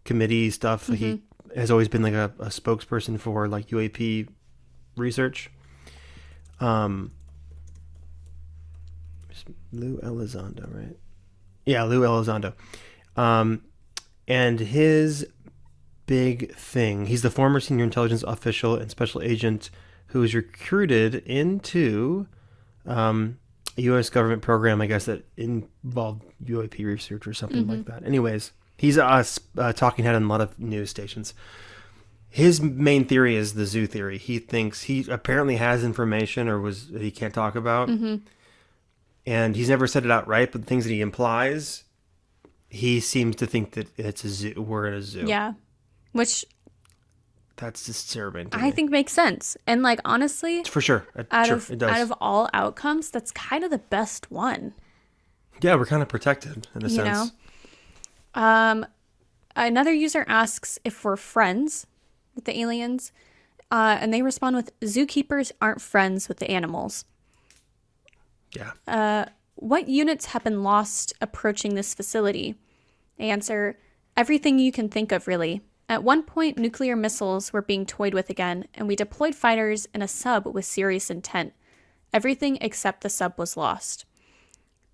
committee stuff. Mm-hmm. He has always been like a spokesperson for like UAP research. Lou Elizondo, right? Yeah, Lou Elizondo. And his big thing, he's the former senior intelligence official and special agent who was recruited into a U.S. government program, I guess, that involved UAP research or something like that. Anyways, he's a talking head on a lot of news stations. His main theory is the zoo theory. He thinks he apparently has information that he can't talk about. Mm-hmm. And he's never said it outright, but the things that he implies, he seems to think that it's a zoo. We're in a zoo. Yeah. Which... that's disturbing to I me. think makes sense. And like, honestly... For sure. It does. Out of all outcomes, that's kind of the best one. Yeah, we're kind of protected in a sense. Know? Another user asks if we're friends with the aliens. And they respond with, zookeepers aren't friends with the animals. Yeah. What units have been lost approaching this facility? They answer, everything you can think of, really. At one point, nuclear missiles were being toyed with again, and we deployed fighters in a sub with serious intent. Everything except the sub was lost.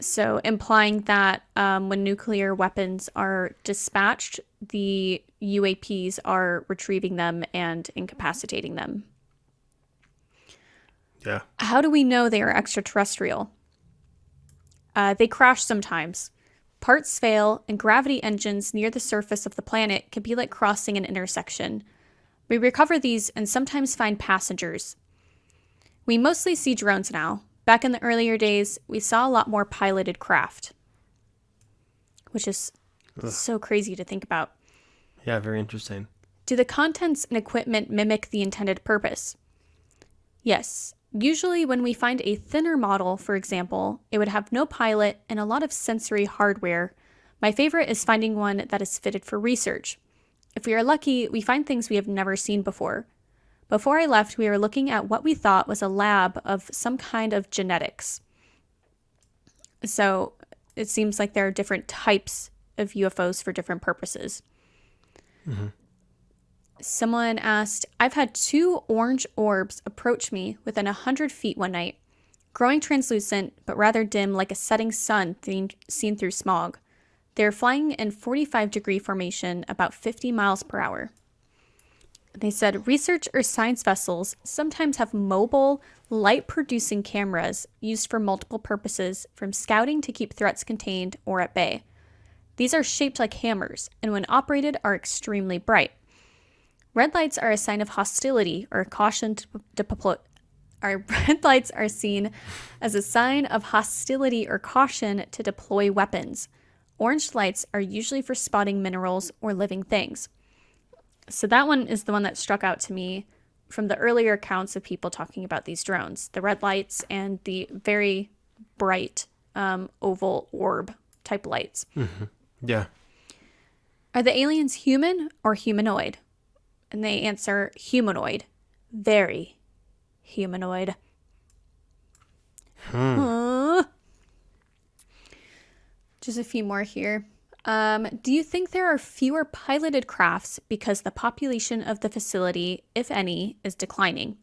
So implying that when nuclear weapons are dispatched, the UAPs are retrieving them and incapacitating them. Yeah. How do we know they are extraterrestrial? They crash sometimes. Parts fail, and gravity engines near the surface of the planet can be like crossing an intersection. We recover these and sometimes find passengers. We mostly see drones now. Back in the earlier days, we saw a lot more piloted craft, which is so crazy to think about. Yeah, very interesting. Do the contents and equipment mimic the intended purpose? Yes. Usually when we find a thinner model, for example, it would have no pilot and a lot of sensory hardware. My favorite is finding one that is fitted for research. If we are lucky, we find things we have never seen before. Before I left, we were looking at what we thought was a lab of some kind of genetics. So it seems like there are different types of UFOs for different purposes. Mm-hmm. Someone asked, I've had 2 orange orbs approach me within 100 feet one night, growing translucent but rather dim like a setting sun seen through smog. They are flying in 45-degree formation about 50 miles per hour. They said research or science vessels sometimes have mobile, light-producing cameras used for multiple purposes, from scouting to keep threats contained or at bay. These are shaped like hammers, and when operated are extremely bright. Red lights are a sign of hostility or caution to deploy. Red lights are seen as a sign of hostility or caution to deploy weapons. Orange lights are usually for spotting minerals or living things. So that one is the one that struck out to me from the earlier accounts of people talking about these drones. The red lights and the very bright oval orb type lights. Mm-hmm. Yeah. Are the aliens human or humanoid? And they answer humanoid. Very humanoid. Just a few more here. Do you think there are fewer piloted crafts because the population of the facility, if any, is declining?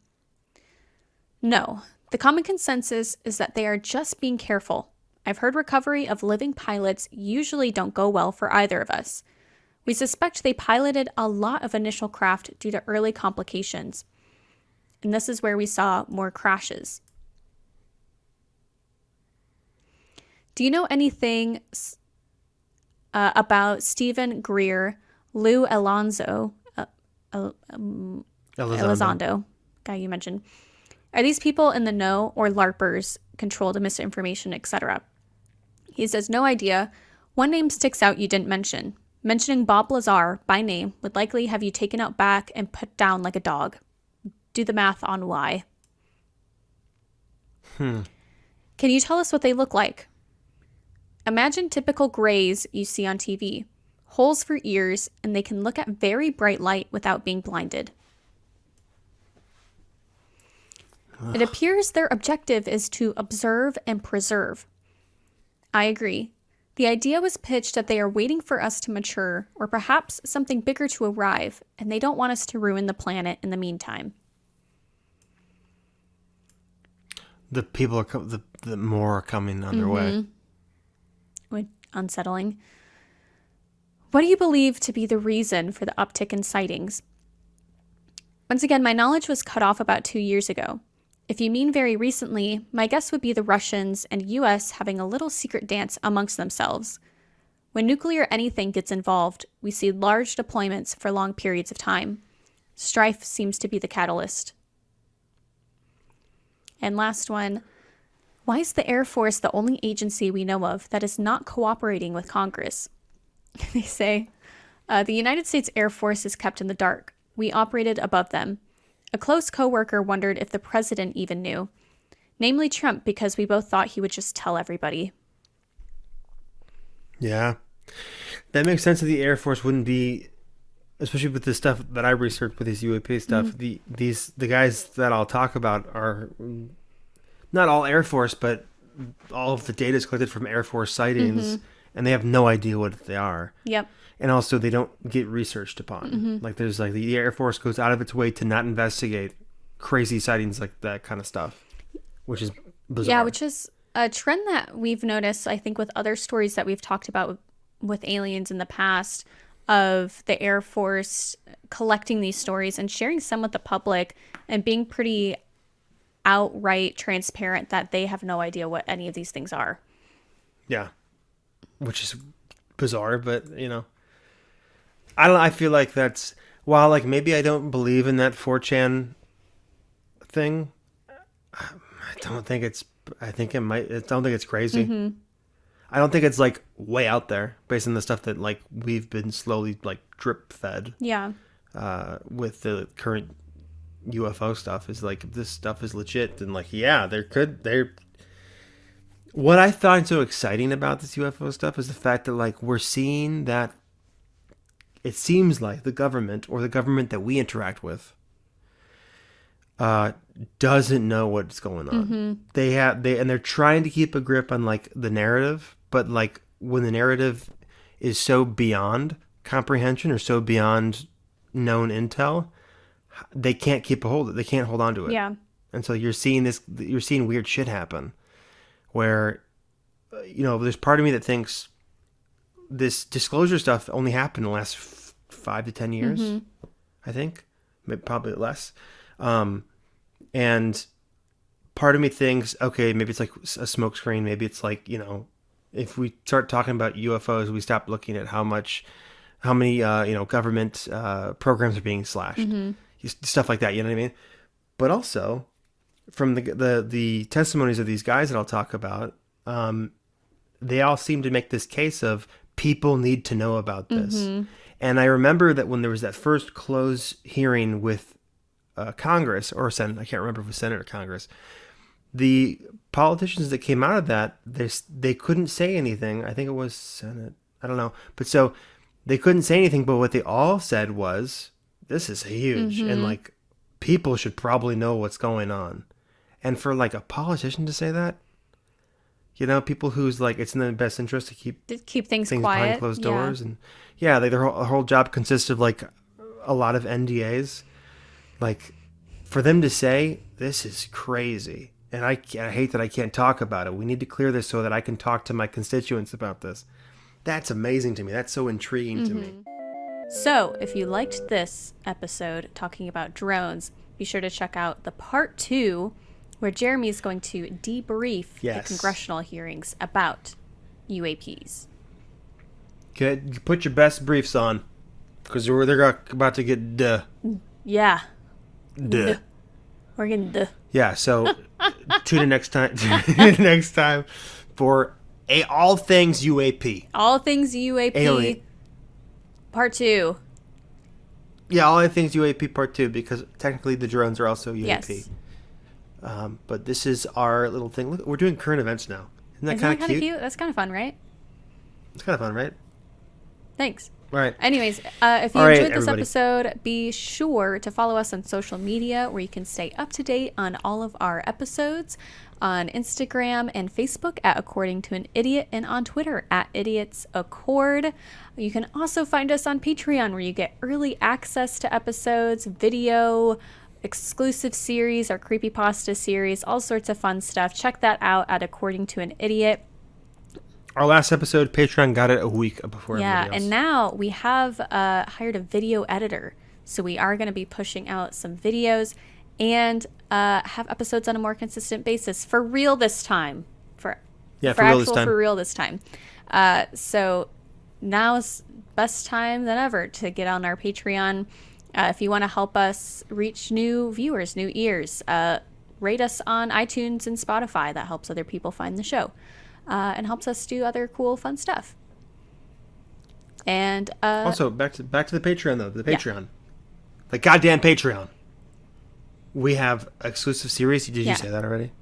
No. The common consensus is that they are just being careful. I've heard recovery of living pilots usually don't go well for either of us. We suspect they piloted a lot of initial craft due to early complications. And this is where we saw more crashes. Do you know anything about Stephen Greer, Lou Elizondo, guy you mentioned? Are these people in the know or LARPers controlled misinformation, etc.? He says, no idea. One name sticks out you didn't mention. Mentioning Bob Lazar by name would likely have you taken out back and put down like a dog. Do the math on why. Can you tell us what they look like? Imagine typical grays you see on TV. Holes for ears, and they can look at very bright light without being blinded. It appears their objective is to observe and preserve. I agree. The idea was pitched that they are waiting for us to mature, or perhaps something bigger to arrive, and they don't want us to ruin the planet in the meantime. The people are the more are coming on their way. Unsettling. What do you believe to be the reason for the uptick in sightings? Once again, my knowledge was cut off about 2 years ago. If you mean very recently, my guess would be the Russians and US having a little secret dance amongst themselves. When nuclear anything gets involved, we see large deployments for long periods of time. Strife seems to be the catalyst. And last one, why is the Air Force the only agency we know of that is not cooperating with Congress? They say, the United States Air Force is kept in the dark. We operated above them. A close coworker wondered if the president even knew. Namely Trump, because we both thought he would just tell everybody. Yeah. That makes sense that the Air Force wouldn't be, especially with the stuff that I researched with this UAP stuff, the guys that I'll talk about are not all Air Force, but all of the data is collected from Air Force sightings and they have no idea what they are. Yep. And also, they don't get researched upon. Like, there's like the Air Force goes out of its way to not investigate crazy sightings like that kind of stuff, which is bizarre. Yeah, which is a trend that we've noticed, I think, with other stories that we've talked about with aliens in the past, of the Air Force collecting these stories and sharing some with the public and being pretty outright transparent that they have no idea what any of these things are. Yeah. Which is bizarre, but, you know. I don't know, I feel like that's, while like maybe I don't believe in that 4chan thing, I don't think it's crazy. I don't think it's like way out there based on the stuff that like we've been slowly like drip fed. Yeah. With the current UFO stuff is like, if this stuff is legit, then like, yeah, what I find so exciting about this UFO stuff is the fact that like we're seeing that it seems like the government, or the government that we interact with, doesn't know what's going on. They're trying to keep a grip on like the narrative, but like when the narrative is so beyond comprehension or so beyond known intel, they can't keep a hold of it. They can't hold on to it. Yeah. And so you're seeing weird shit happen where, you know, there's part of me that thinks this disclosure stuff only happened in the last 5 to 10 years, I think, maybe probably less. And part of me thinks, okay, maybe it's like a smokescreen. Maybe it's like, you know, if we start talking about UFOs, we stop looking at how many government programs are being slashed, stuff like that. You know what I mean? But also, from the testimonies of these guys that I'll talk about, they all seem to make this case of people need to know about this. And I remember that when there was that first closed hearing with Congress or Senate, I can't remember if it was Senate or Congress, the politicians that came out of that, they couldn't say anything. I think it was Senate. I don't know. But so they couldn't say anything, but what they all said was, this is huge. And like, people should probably know what's going on. And for like a politician to say that, you know, people who's like, it's in their best interest to keep things quiet behind closed doors. And yeah, like their whole job consists of like a lot of NDAs. Like, for them to say, this is crazy. And I hate that I can't talk about it. We need to clear this so that I can talk to my constituents about this. That's amazing to me. That's so intriguing to me. So, if you liked this episode talking about drones, be sure to check out the part 2, where Jeremy is going to debrief the congressional hearings about UAPs. Okay, put your best briefs on, because they're about to get Yeah. duh. We're getting Yeah, so tune in next time. For all things UAP. All things UAP. Alien. Part 2. Yeah, all things UAP part 2, because technically the drones are also UAP. Yes. But this is our little thing. Look, we're doing current events now. Isn't that kind of cute? That's kind of fun, right? It's kind of fun, right? Thanks. All right. Anyways, if you enjoyed this episode, be sure to follow us on social media, where you can stay up to date on all of our episodes, on Instagram and Facebook at According to an Idiot, and on Twitter at IdiotsAccord. You can also find us on Patreon, where you get early access to episodes, video, exclusive series, our creepypasta series, all sorts of fun stuff. Check that out at According to an Idiot. Our last episode, Patreon got it a week before everybody else. And now we have hired a video editor. So we are going to be pushing out some videos and have episodes on a more consistent basis. For real this time. For real this time. So now's best time than ever to get on our Patreon. If you want to help us reach new viewers, new ears, rate us on iTunes and Spotify. That helps other people find the show. And helps us do other cool, fun stuff. And also back to the Patreon though. The Patreon, the goddamn Patreon. We have exclusive series. Did you say that already?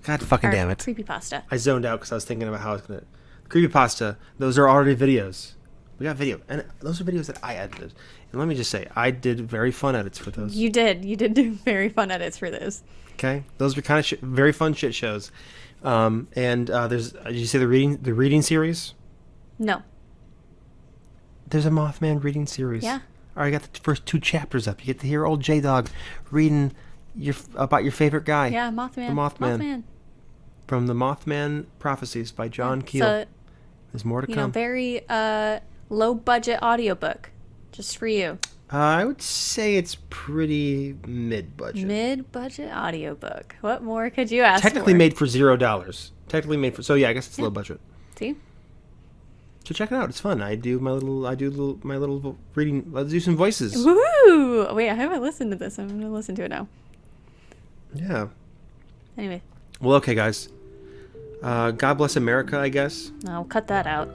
God fucking damn it! Creepypasta. I zoned out because I was thinking about how I was gonna creepypasta. Those are already videos. We got video, and those are videos that I edited. And let me just say, I did very fun edits for those. You did do very fun edits for those. Okay, those were kind of very fun shit shows. And there's, did you say the reading series? No. There's a Mothman reading series. Yeah. All right, I got the first 2 chapters up. You get to hear old J-Dog reading about your favorite guy. Yeah, Mothman. The Mothman. From the Mothman Prophecies by John Keel. So, there's more to come. Very low budget audiobook. Just for you. I would say it's pretty mid-budget. Mid-budget audiobook. What more could you ask Technically for? made for $0. Technically made for... So, yeah, I guess it's low budget. See? So check it out. It's fun. I do my little reading. Let's do some voices. Woo! Wait, I haven't listened to this. I'm going to listen to it now. Yeah. Anyway. Well, okay, guys. God bless America, I guess. I'll cut that out.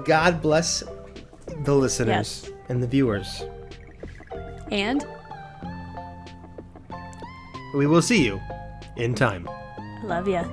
God bless the listeners and the viewers. And? We will see you in time. Love ya.